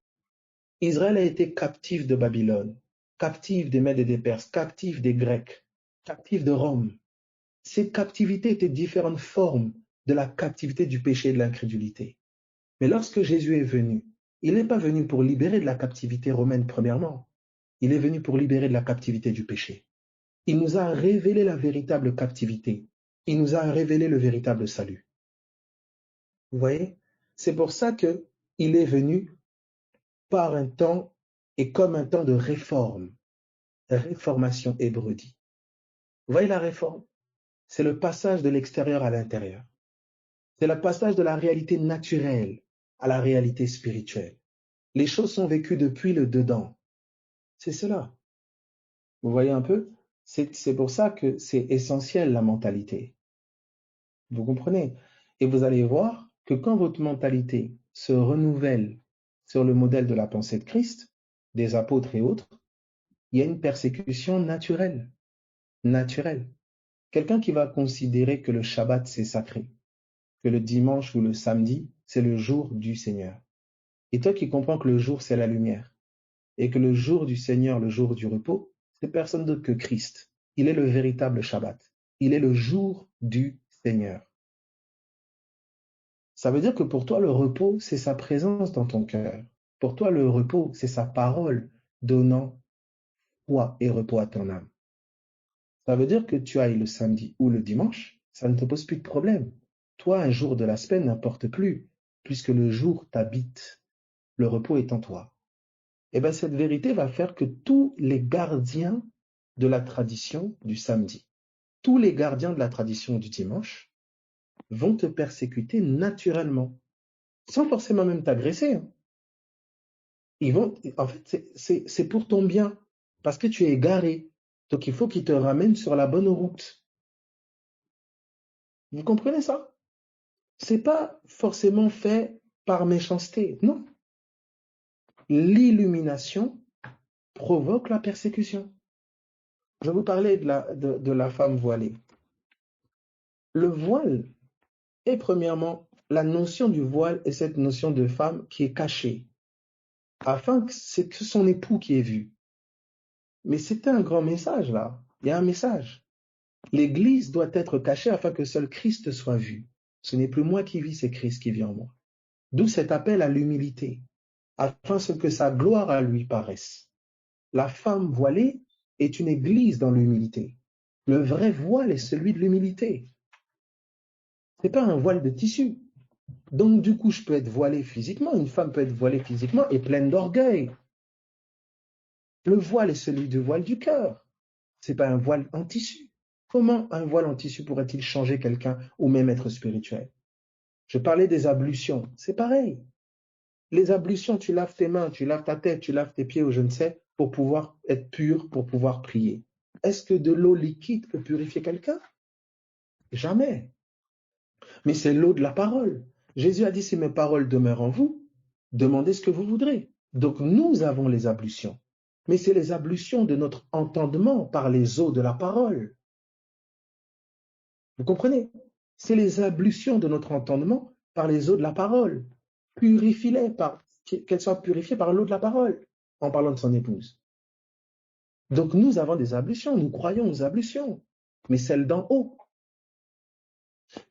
Israël a été captif de Babylone, captif des Mèdes et des Perses, captif des Grecs, captif de Rome. Ces captivités étaient différentes formes de la captivité du péché et de l'incrédulité. Mais lorsque Jésus est venu, il n'est pas venu pour libérer de la captivité romaine premièrement. Il est venu pour libérer de la captivité du péché. Il nous a révélé la véritable captivité. Il nous a révélé le véritable salut. Vous voyez? C'est pour ça qu'il est venu par un temps et comme un temps de réforme. Réformation hébreu dit. Vous voyez la réforme? C'est le passage de l'extérieur à l'intérieur. C'est le passage de la réalité naturelle à la réalité spirituelle. Les choses sont vécues depuis le dedans. C'est cela. Vous voyez un peu? C'est pour ça que c'est essentiel la mentalité. Vous comprenez? Et vous allez voir que quand votre mentalité se renouvelle sur le modèle de la pensée de Christ, des apôtres et autres, il y a une persécution naturelle. Naturelle. Quelqu'un qui va considérer que le Shabbat c'est sacré, que le dimanche ou le samedi c'est le jour du Seigneur. Et toi qui comprends que le jour, c'est la lumière, et que le jour du Seigneur, le jour du repos, c'est personne d'autre que Christ. Il est le véritable Shabbat. Il est le jour du Seigneur. Ça veut dire que pour toi, le repos, c'est sa présence dans ton cœur. Pour toi, le repos, c'est sa parole donnant foi et repos à ton âme. Ça veut dire que tu ailles le samedi ou le dimanche, ça ne te pose plus de problème. Toi, un jour de la semaine n'importe plus, puisque le jour t'habite, le repos est en toi. Et bien, cette vérité va faire que tous les gardiens de la tradition du samedi, tous les gardiens de la tradition du dimanche vont te persécuter naturellement, sans forcément même t'agresser. En fait, c'est pour ton bien, parce que tu es égaré. Donc, il faut qu'ils te ramènent sur la bonne route. Vous comprenez ça? C'est pas forcément fait par méchanceté, non. L'illumination provoque la persécution. Je vous parlais de la femme voilée. Le voile est premièrement la notion du voile est cette notion de femme qui est cachée, afin que c'est que son époux qui est vu. Mais c'était un grand message là. Il y a un message. L'Église doit être cachée afin que seul Christ soit vu. Ce n'est plus moi qui vis, c'est Christ qui vit en moi. D'où cet appel à l'humilité, afin que sa gloire à lui paraisse. La femme voilée est une église dans l'humilité. Le vrai voile est celui de l'humilité. Ce n'est pas un voile de tissu. Donc, du coup, je peux être voilée physiquement, une femme peut être voilée physiquement et pleine d'orgueil. Le voile est celui du voile du cœur. Ce n'est pas un voile en tissu. Comment un voile en tissu pourrait-il changer quelqu'un ou même être spirituel? Je parlais des ablutions. C'est pareil. Les ablutions, tu laves tes mains, tu laves ta tête, tu laves tes pieds ou je ne sais, pour pouvoir être pur, pour pouvoir prier. Est-ce que de l'eau liquide peut purifier quelqu'un? Jamais. Mais c'est l'eau de la parole. Jésus a dit, si mes paroles demeurent en vous, demandez ce que vous voudrez. Donc nous avons les ablutions. Mais c'est les ablutions de notre entendement par les eaux de la parole. Vous comprenez? C'est les ablutions de notre entendement par les eaux de la parole. Purifie-les, qu'elles soient purifiées par l'eau de la parole, en parlant de son épouse. Donc nous avons des ablutions, nous croyons aux ablutions, mais celles d'en haut.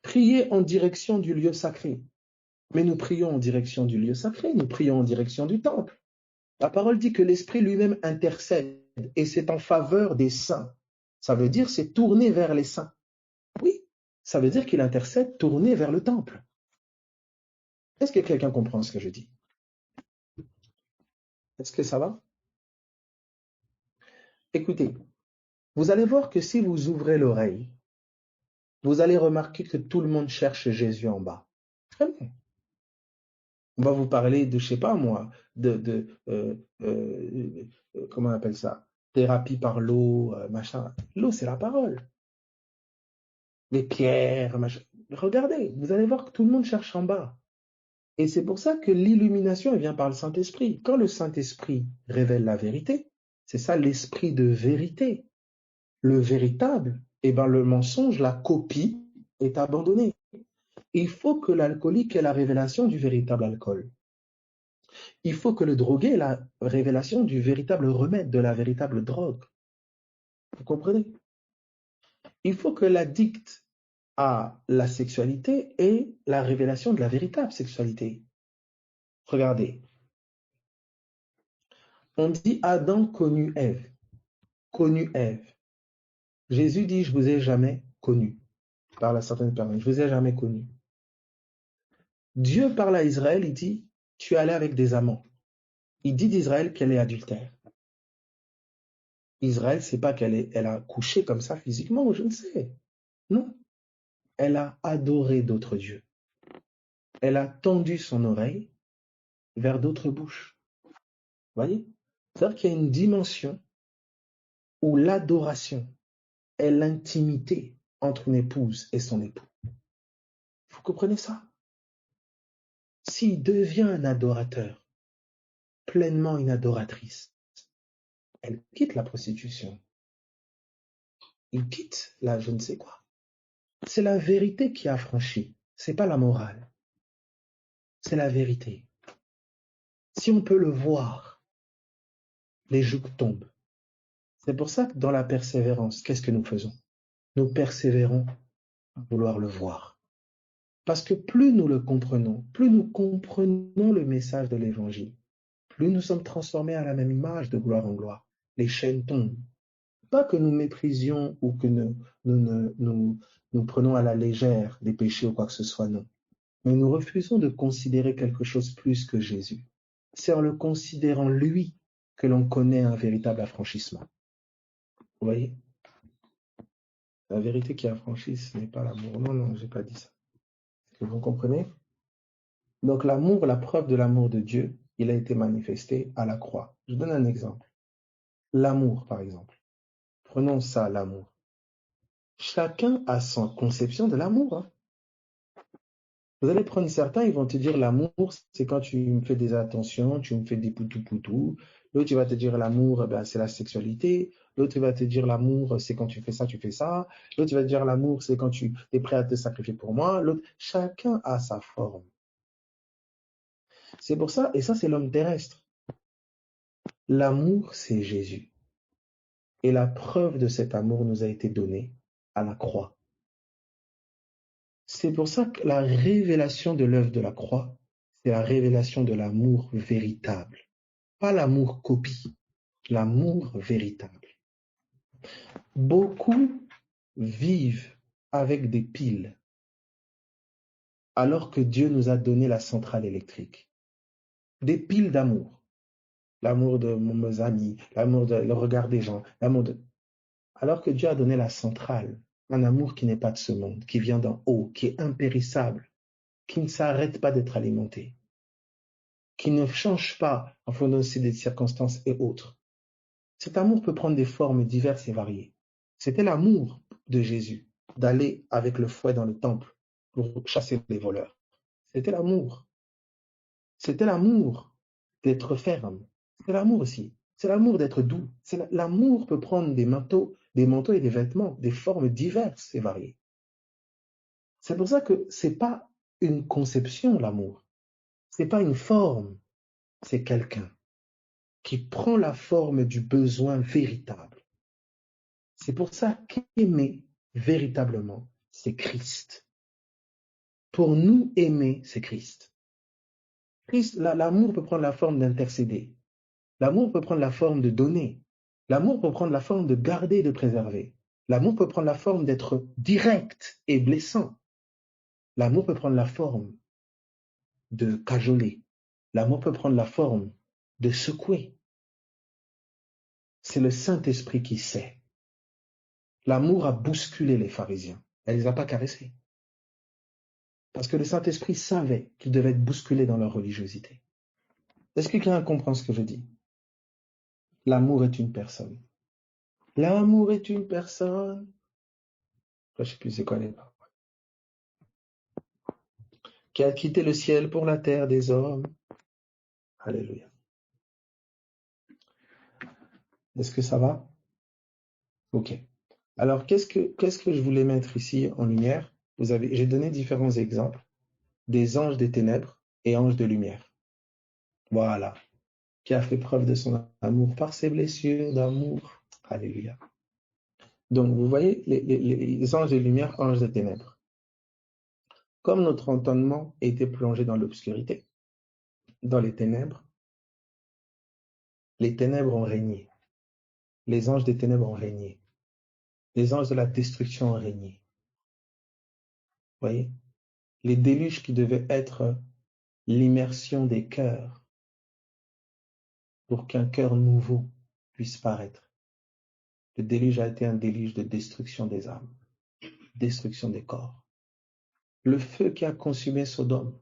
Prier en direction du lieu sacré. Mais nous prions en direction du lieu sacré, nous prions en direction du temple. La parole dit que l'Esprit lui-même intercède et c'est en faveur des saints. Ça veut dire c'est tourné vers les saints. Oui, ça veut dire qu'il intercède tourné vers le temple. Est-ce que quelqu'un comprend ce que je dis? Est-ce que ça va? Écoutez, vous allez voir que si vous ouvrez l'oreille, vous allez remarquer que tout le monde cherche Jésus en bas. Très bien. On va vous parler de, je sais pas moi, comment on appelle ça? Thérapie par l'eau, machin. L'eau, c'est la parole. Les pierres, machin. Regardez, vous allez voir que tout le monde cherche en bas. Et c'est pour ça que l'illumination, elle vient par le Saint-Esprit. Quand le Saint-Esprit révèle la vérité, c'est ça l'esprit de vérité. Le véritable, eh ben, le mensonge, la copie est abandonnée. Il faut que l'alcoolique ait la révélation du véritable alcool. Il faut que le drogué ait la révélation du véritable remède, de la véritable drogue. Vous comprenez? Il faut que l'addict à la sexualité ait la révélation de la véritable sexualité. Regardez, on dit Adam connut Ève. Connu Ève. Jésus dit, je vous ai jamais connu. Par la certaine personne, je vous ai jamais connu. Dieu parle à Israël, il dit, tu es allé avec des amants. Il dit d'Israël qu'elle est adultère. Israël, c'est pas elle a couché comme ça physiquement, je ne sais. Non. Elle a adoré d'autres dieux. Elle a tendu son oreille vers d'autres bouches. Vous voyez? C'est-à-dire qu'il y a une dimension où l'adoration est l'intimité entre une épouse et son époux. Vous comprenez ça? S'il devient un adorateur, pleinement une adoratrice, elle quitte la prostitution. Il quitte la je ne sais quoi. C'est la vérité qui a franchi. C'est pas la morale. C'est la vérité. Si on peut le voir, les jougs tombent. C'est pour ça que dans la persévérance, qu'est-ce que nous faisons? Nous persévérons à vouloir le voir. Parce que plus nous le comprenons, plus nous comprenons le message de l'Évangile, plus nous sommes transformés à la même image de gloire en gloire. Les chaînes tombent. Pas que nous méprisions ou que nous prenons à la légère des péchés ou quoi que ce soit, non. Mais nous refusons de considérer quelque chose plus que Jésus. C'est en le considérant lui que l'on connaît un véritable affranchissement. Vous voyez? La vérité qui affranchit, ce n'est pas l'amour. Non, non, j'ai pas dit ça. Est-ce que vous comprenez? Donc l'amour, la preuve de l'amour de Dieu, il a été manifesté à la croix. Je donne un exemple. L'amour, par exemple. Prenons ça, l'amour. Chacun a son conception de l'amour. Hein. Vous allez prendre certains, ils vont te dire l'amour, c'est quand tu me fais des attentions, tu me fais des poutou-poutou. L'autre, il va te dire l'amour, ben, c'est la sexualité. L'autre, il va te dire l'amour, c'est quand tu fais ça, tu fais ça. L'autre, il va te dire l'amour, c'est quand tu es prêt à te sacrifier pour moi. L'autre, chacun a sa forme. C'est pour ça, et ça, c'est l'homme terrestre. L'amour, c'est Jésus. Et la preuve de cet amour nous a été donnée à la croix. C'est pour ça que la révélation de l'œuvre de la croix, c'est la révélation de l'amour véritable. Pas l'amour copie, l'amour véritable. Beaucoup vivent avec des piles, alors que Dieu nous a donné la centrale électrique. Des piles d'amour. L'amour de mes amis, l'amour de le regard des gens, l'amour de... Alors que Dieu a donné la centrale, un amour qui n'est pas de ce monde, qui vient d'en haut, qui est impérissable, qui ne s'arrête pas d'être alimenté, qui ne change pas en fonction des circonstances et autres. Cet amour peut prendre des formes diverses et variées. C'était l'amour de Jésus d'aller avec le fouet dans le temple pour chasser les voleurs. C'était l'amour. C'était l'amour d'être ferme. C'est l'amour aussi. C'est l'amour d'être doux. L'amour peut prendre des manteaux et des vêtements, des formes diverses et variées. C'est pour ça que c'est pas une conception, l'amour. C'est pas une forme. C'est quelqu'un qui prend la forme du besoin véritable. C'est pour ça qu'aimer véritablement, c'est Christ. Pour nous aimer, c'est Christ. L'amour peut prendre la forme d'intercéder. L'amour peut prendre la forme de donner. L'amour peut prendre la forme de garder et de préserver. L'amour peut prendre la forme d'être direct et blessant. L'amour peut prendre la forme de cajoler. L'amour peut prendre la forme de secouer. C'est le Saint-Esprit qui sait. L'amour a bousculé les pharisiens. Elle ne les a pas caressés. Parce que le Saint-Esprit savait qu'ils devaient être bousculés dans leur religiosité. Est-ce que quelqu'un comprend ce que je dis? L'amour est une personne. L'amour est une personne. Je ne sais plus c'est quoi les paroles. Qui a quitté le ciel pour la terre des hommes. Alléluia. Est-ce que ça va? Ok. Alors, qu'est-ce que je voulais mettre ici en lumière? J'ai donné différents exemples des anges des ténèbres et anges de lumière. Voilà. Qui a fait preuve de son amour par ses blessures d'amour. Alléluia. Donc, vous voyez, les anges de lumière, anges de ténèbres. Comme notre entendement était plongé dans l'obscurité, dans les ténèbres ont régné. Les anges des ténèbres ont régné. Les anges de la destruction ont régné. Vous voyez? Les déluges qui devaient être l'immersion des cœurs pour qu'un cœur nouveau puisse paraître. Le déluge a été un déluge de destruction des âmes, destruction des corps. Le feu qui a consumé Sodome,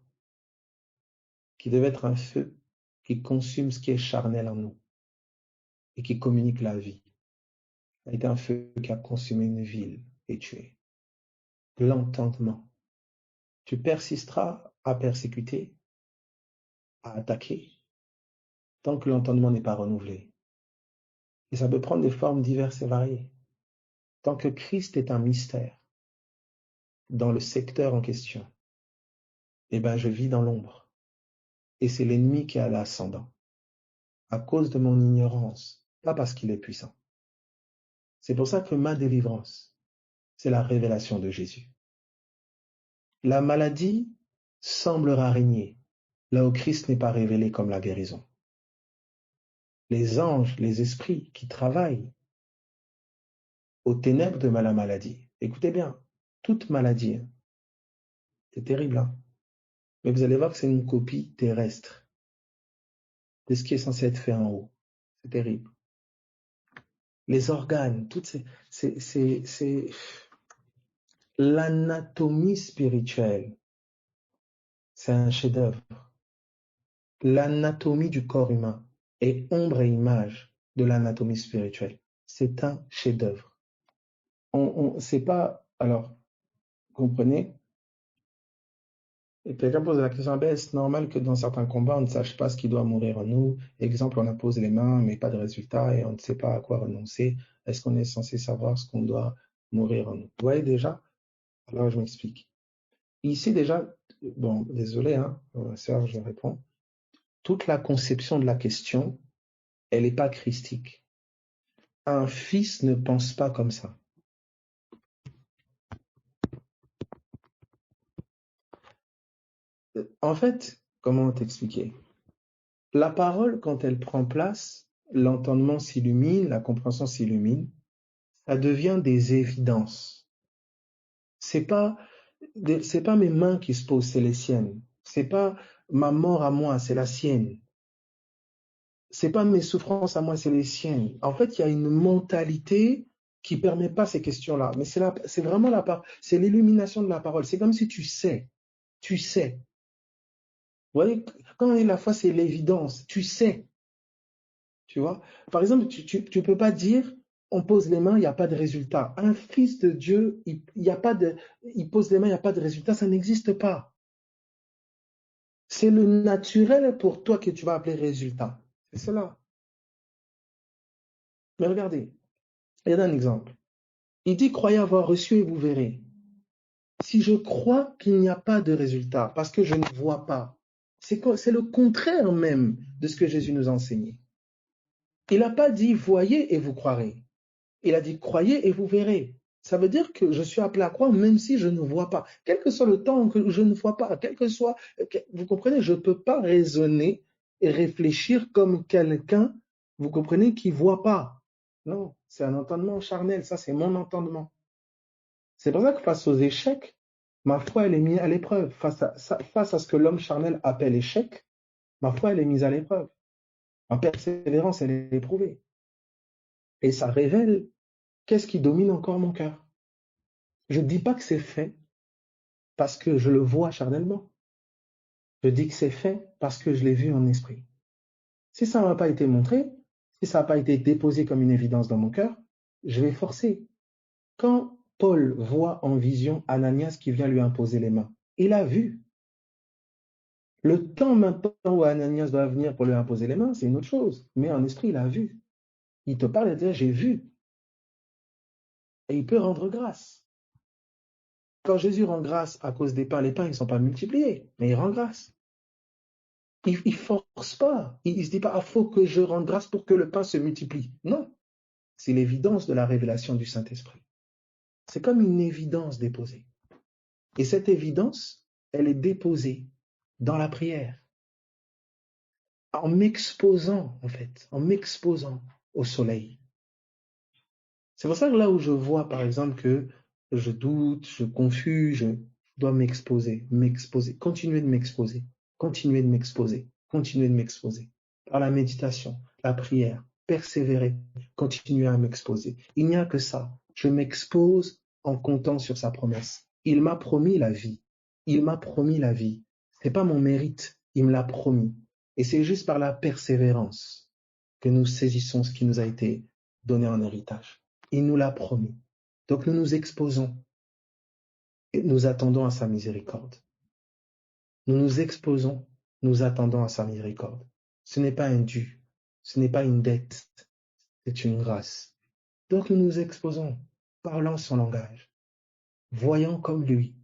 qui devait être un feu qui consume ce qui est charnel en nous et qui communique la vie, a été un feu qui a consumé une ville et tué. L'entendement. Tu persisteras à persécuter, à attaquer, tant que l'entendement n'est pas renouvelé. Et ça peut prendre des formes diverses et variées. Tant que Christ est un mystère dans le secteur en question, eh ben je vis dans l'ombre. et c'est l'ennemi qui a l'ascendant. À cause de mon ignorance, pas parce qu'il est puissant. C'est pour ça que ma délivrance, c'est la révélation de Jésus. La maladie semblera régner là où Christ n'est pas révélé comme la guérison. Les anges, les esprits qui travaillent aux ténèbres de la maladie. Écoutez bien, toute maladie, c'est terrible, hein? Mais vous allez voir que c'est une copie terrestre de ce qui est censé être fait en haut. C'est terrible. Les organes, c'est l'anatomie spirituelle. C'est un chef-d'œuvre. L'anatomie du corps humain est ombre et image de l'anatomie spirituelle. C'est un chef-d'œuvre. C'est pas, alors, comprenez? Et quelqu'un pose la question, ben, est-ce normal que dans certains combats, on ne sache pas ce qui doit mourir en nous? Exemple, on impose les mains, mais pas de résultat, et on ne sait pas à quoi renoncer. Est-ce qu'on est censé savoir ce qu'on doit mourir en nous? Vous voyez déjà? Alors, je m'explique. Ici, déjà, bon, désolé, hein, sœur, je réponds. Toute la conception de la question, elle n'est pas christique. Un fils ne pense pas comme ça. En fait, comment t'expliquer? La parole, quand elle prend place, l'entendement s'illumine, la compréhension s'illumine, ça devient des évidences. C'est pas mes mains qui se posent, c'est les siennes. C'est pas ma mort à moi, c'est la sienne. C'est pas mes souffrances à moi, c'est les siennes. En fait, il y a une mentalité qui permet pas ces questions-là. Mais c'est vraiment c'est l'illumination de la parole. C'est comme si tu sais. Tu sais. Vous voyez, quand on est la foi, c'est l'évidence. Tu sais. Tu vois? Par exemple, tu peux pas dire, on pose les mains, il n'y a pas de résultat. Un fils de Dieu, il pose les mains, il n'y a pas de résultat, ça n'existe pas. C'est le naturel pour toi que tu vas appeler résultat. C'est cela. Mais regardez, il y a un exemple. Il dit, croyez avoir reçu et vous verrez. Si je crois qu'il n'y a pas de résultat, parce que je ne vois pas, c'est le contraire même de ce que Jésus nous a enseigné. Il n'a pas dit, voyez et vous croirez. Il a dit, croyez et vous verrez. Ça veut dire que je suis appelé à croire même si je ne vois pas. Quel que soit le temps que je ne vois pas, quel que soit, vous comprenez, je ne peux pas raisonner et réfléchir comme quelqu'un, vous comprenez, qui ne voit pas. Non, c'est un entendement charnel, ça c'est mon entendement. C'est pour ça que face aux échecs, ma foi elle est mise à l'épreuve. Face à ce que l'homme charnel appelle échec, ma foi elle est mise à l'épreuve. Ma persévérance elle est éprouvée. Et ça révèle qu'est-ce qui domine encore mon cœur. Je ne dis pas que c'est fait parce que je le vois charnellement. Je dis que c'est fait parce que je l'ai vu en esprit. Si ça ne m'a pas été montré, si ça n'a pas été déposé comme une évidence dans mon cœur, je vais forcer. Quand Paul voit en vision Ananias qui vient lui imposer les mains, il a vu. Le temps maintenant où Ananias doit venir pour lui imposer les mains, c'est une autre chose. Mais en esprit, il a vu. Il te parle et dit, j'ai vu. Et il peut rendre grâce. Quand Jésus rend grâce à cause des pains, les pains, ils ne sont pas multipliés, mais il rend grâce. Il ne force pas. Il ne se dit pas, il faut que je rende grâce pour que le pain se multiplie. Non. C'est l'évidence de la révélation du Saint-Esprit. C'est comme une évidence déposée. Et cette évidence, elle est déposée dans la prière. En m'exposant, en fait, en m'exposant au soleil. C'est pour ça que là où je vois, par exemple, que je doute, je confus, je dois m'exposer, continuer de m'exposer, continuer de m'exposer, continuer de m'exposer. Par la méditation, la prière, persévérer, continuer à m'exposer. Il n'y a que ça. Je m'expose en comptant sur sa promesse. Il m'a promis la vie. Il m'a promis la vie. Ce n'est pas mon mérite. Il me l'a promis. Et c'est juste par la persévérance que nous saisissons ce qui nous a été donné en héritage. Il nous l'a promis. Donc nous nous exposons et nous attendons à sa miséricorde. Nous nous exposons, nous attendons à sa miséricorde. Ce n'est pas un dû, ce n'est pas une dette, c'est une grâce. Donc nous nous exposons, parlant son langage, voyant comme lui,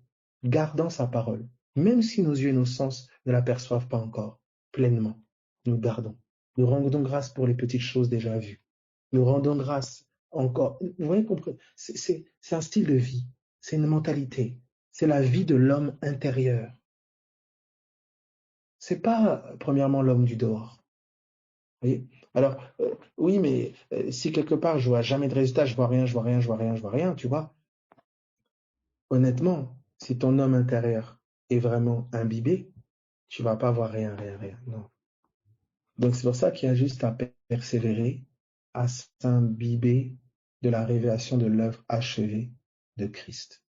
gardant sa parole, même si nos yeux et nos sens ne l'aperçoivent pas encore. pleinement. Nous gardons. Nous rendons grâce pour les petites choses déjà vues. Nous rendons grâce encore. Vous voyez, c'est un style de vie. C'est une mentalité. C'est la vie de l'homme intérieur. C'est pas, premièrement, l'homme du dehors. Vous voyez? Alors, oui, mais si quelque part je vois jamais de résultat, je vois rien, je vois rien, je vois rien, je vois rien, tu vois. Honnêtement, si ton homme intérieur est vraiment imbibé, tu vas pas voir rien, rien, rien. Non. Donc c'est pour ça qu'il y a juste à persévérer, à s'imbiber de la révélation de l'œuvre achevée de Christ.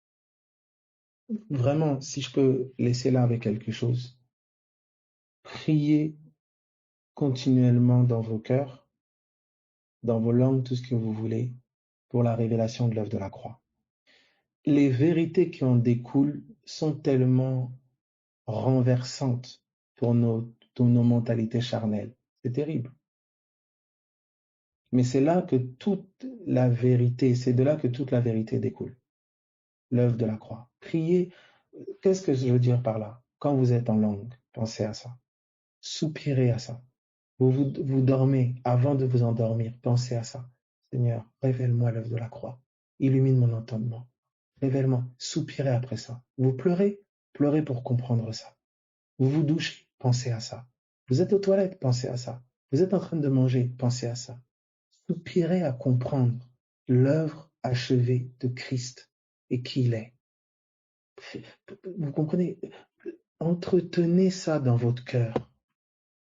Vraiment, si je peux laisser là avec quelque chose, priez continuellement dans vos cœurs, dans vos langues, tout ce que vous voulez, pour la révélation de l'œuvre de la croix. Les vérités qui en découlent sont tellement renversantes pour nos mentalités charnelles. C'est terrible. Mais c'est là que toute la vérité, c'est de là que toute la vérité découle. L'œuvre de la croix. Priez, qu'est-ce que je veux dire par là? Quand vous êtes en langue, pensez à ça. Soupirez à ça. Vous dormez, avant de vous endormir, pensez à ça. Seigneur, révèle-moi l'œuvre de la croix. Illumine mon entendement. Révèle-moi. Soupirez après ça. Vous pleurez, pleurez pour comprendre ça. Vous vous douchez, pensez à ça. Vous êtes aux toilettes, pensez à ça. Vous êtes en train de manger, pensez à ça. Soupirez à comprendre l'œuvre achevée de Christ et qui il est. Vous comprenez? Entretenez ça dans votre cœur.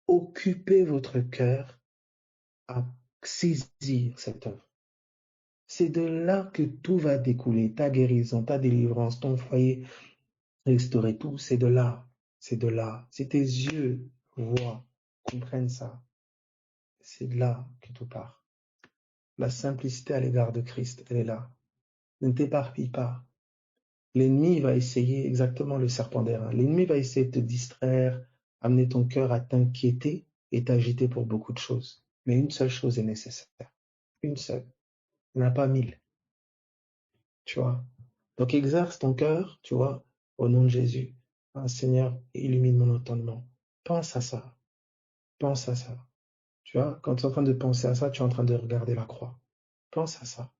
Occupez votre cœur à saisir cette œuvre. C'est de là que tout va découler. Ta guérison, ta délivrance, ton foyer restauré, tout, c'est de là. C'est de là. Si tes yeux voient, comprennent ça, c'est de là que tout part. La simplicité à l'égard de Christ, elle est là. Ne t'éparpille pas. L'ennemi va essayer, exactement le serpent d'airain, l'ennemi va essayer de te distraire, amener ton cœur à t'inquiéter et t'agiter pour beaucoup de choses. Mais une seule chose est nécessaire. Une seule. Il n'y en a pas 1000. Tu vois. Donc exerce ton cœur, tu vois, au nom de Jésus. Ah, Seigneur, illumine mon entendement. Pense à ça. Pense à ça. Tu vois, quand tu es en train de penser à ça, tu es en train de regarder la croix. Pense à ça.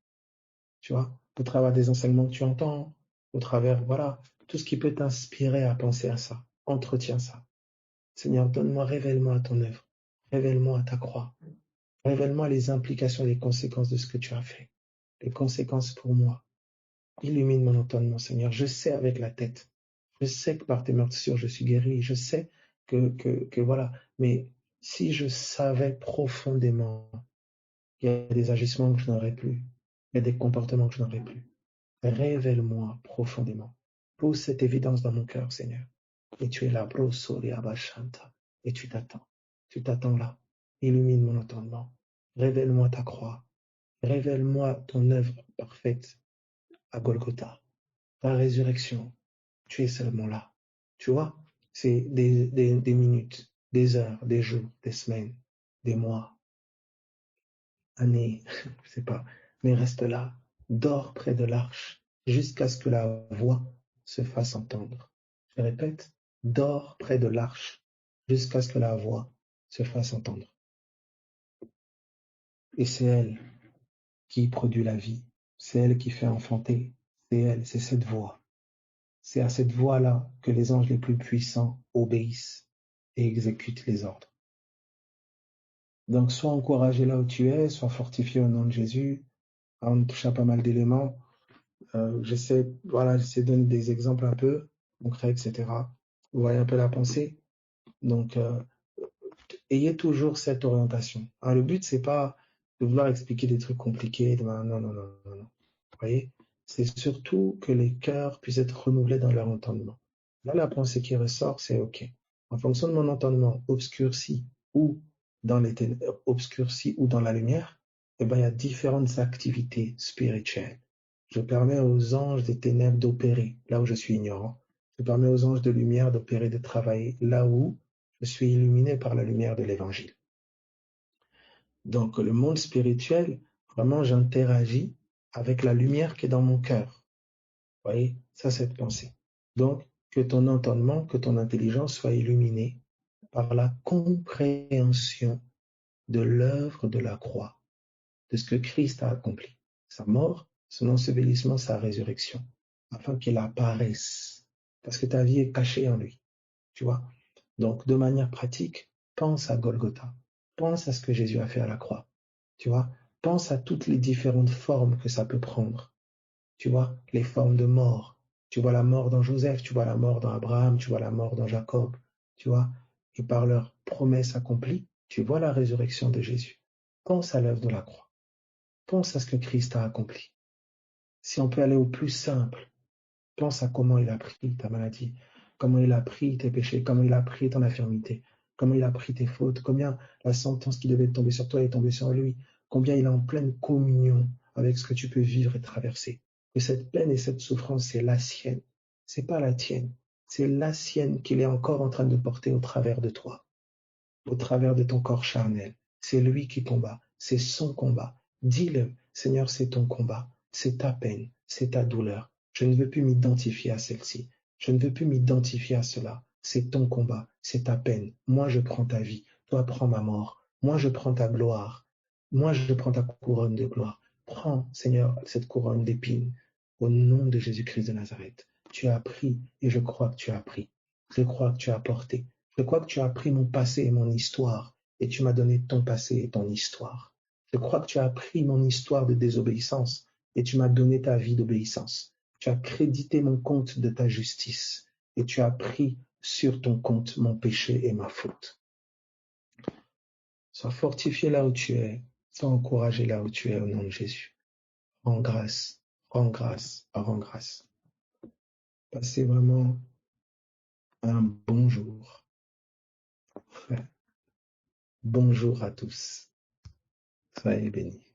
Tu vois, au travers des enseignements que tu entends, au travers, voilà, tout ce qui peut t'inspirer à penser à ça. Entretiens ça. Seigneur, donne-moi, révèle-moi ton œuvre. Révèle-moi ta croix. Révèle-moi les implications et les conséquences de ce que tu as fait. Les conséquences pour moi. Illumine mon entendement, Seigneur. Je sais avec la tête. Je sais que par tes meurtrissures, je suis guéri. Je sais que voilà. Mais si je savais profondément qu'il y a des agissements que je n'aurais plus, il y a des comportements que je n'aurais plus, révèle-moi profondément. Pose cette évidence dans mon cœur, Seigneur. Et tu es là, brosori abashanta. Et tu t'attends. Tu t'attends là. Illumine mon entendement. Révèle-moi ta croix. Révèle-moi ton œuvre parfaite à Golgotha. Ta résurrection. Tu es seulement là. Tu vois, c'est des minutes, des heures, des jours, des semaines, des mois, années, je sais pas. Mais reste là. Dors près de l'arche jusqu'à ce que la voix se fasse entendre. Je répète, dors près de l'arche jusqu'à ce que la voix se fasse entendre. Et c'est elle qui produit la vie. C'est elle qui fait enfanter. C'est elle, c'est cette voix. C'est à cette voix-là que les anges les plus puissants obéissent et exécutent les ordres. Donc, sois encouragé là où tu es, sois fortifié au nom de Jésus. On touche à pas mal d'éléments. J'essaie de donner des exemples un peu concrets, etc. Vous voyez un peu la pensée. Donc, ayez toujours cette orientation. Alors, le but, c'est pas de vouloir expliquer des trucs compliqués. Non, non, non, non, non. Vous voyez, c'est surtout que les cœurs puissent être renouvelés dans leur entendement. Là, la pensée qui ressort, c'est OK. En fonction de mon entendement obscurci ou dans les ténèbres, obscurci ou dans la lumière, eh ben, il y a différentes activités spirituelles. Je permets aux anges des ténèbres d'opérer là où je suis ignorant. Je permets aux anges de lumière d'opérer, de travailler là où je suis illuminé par la lumière de l'évangile. Donc, le monde spirituel, vraiment, j'interagis avec la lumière qui est dans mon cœur. Vous voyez, ça, c'est cette pensée. Donc, que ton entendement, que ton intelligence soit illuminée par la compréhension de l'œuvre de la croix, de ce que Christ a accompli, sa mort, son ensevelissement, sa résurrection, afin qu'il apparaisse, parce que ta vie est cachée en lui, tu vois. Donc, de manière pratique, pense à Golgotha, pense à ce que Jésus a fait à la croix, tu vois. Pense à toutes les différentes formes que ça peut prendre, tu vois, les formes de mort. Tu vois la mort dans Joseph, tu vois la mort dans Abraham, tu vois la mort dans Jacob, tu vois. Et par leur promesse accomplie, tu vois la résurrection de Jésus. Pense à l'œuvre de la croix. Pense à ce que Christ a accompli. Si on peut aller au plus simple, pense à comment il a pris ta maladie, comment il a pris tes péchés, comment il a pris ton infirmité, comment il a pris tes fautes, combien la sentence qui devait tomber sur toi est tombée sur lui, combien il est en pleine communion avec ce que tu peux vivre et traverser. Que cette peine et cette souffrance, c'est la sienne, c'est pas la tienne, c'est la sienne qu'il est encore en train de porter au travers de toi, au travers de ton corps charnel. C'est lui qui combat, c'est son combat. Dis-le, Seigneur, c'est ton combat, c'est ta peine, c'est ta douleur. Je ne veux plus m'identifier à celle-ci. Je ne veux plus m'identifier à cela. C'est ton combat, c'est ta peine. Moi, je prends ta vie. Toi, prends ma mort. Moi, je prends ta gloire. Moi, je prends ta couronne de gloire. Prends, Seigneur, cette couronne d'épines. Au nom de Jésus-Christ de Nazareth. Tu as pris et je crois que tu as pris. Je crois que tu as porté. Je crois que tu as pris mon passé et mon histoire et tu m'as donné ton passé et ton histoire. Je crois que tu as pris mon histoire de désobéissance et tu m'as donné ta vie d'obéissance. Tu as crédité mon compte de ta justice et tu as pris sur ton compte mon péché et ma faute. Sois fortifié là où tu es, sois encouragé là où tu es au nom de Jésus. Rends grâce, rends grâce, rends grâce. Passez vraiment un bon jour. Bonjour à tous. Soyez bénis.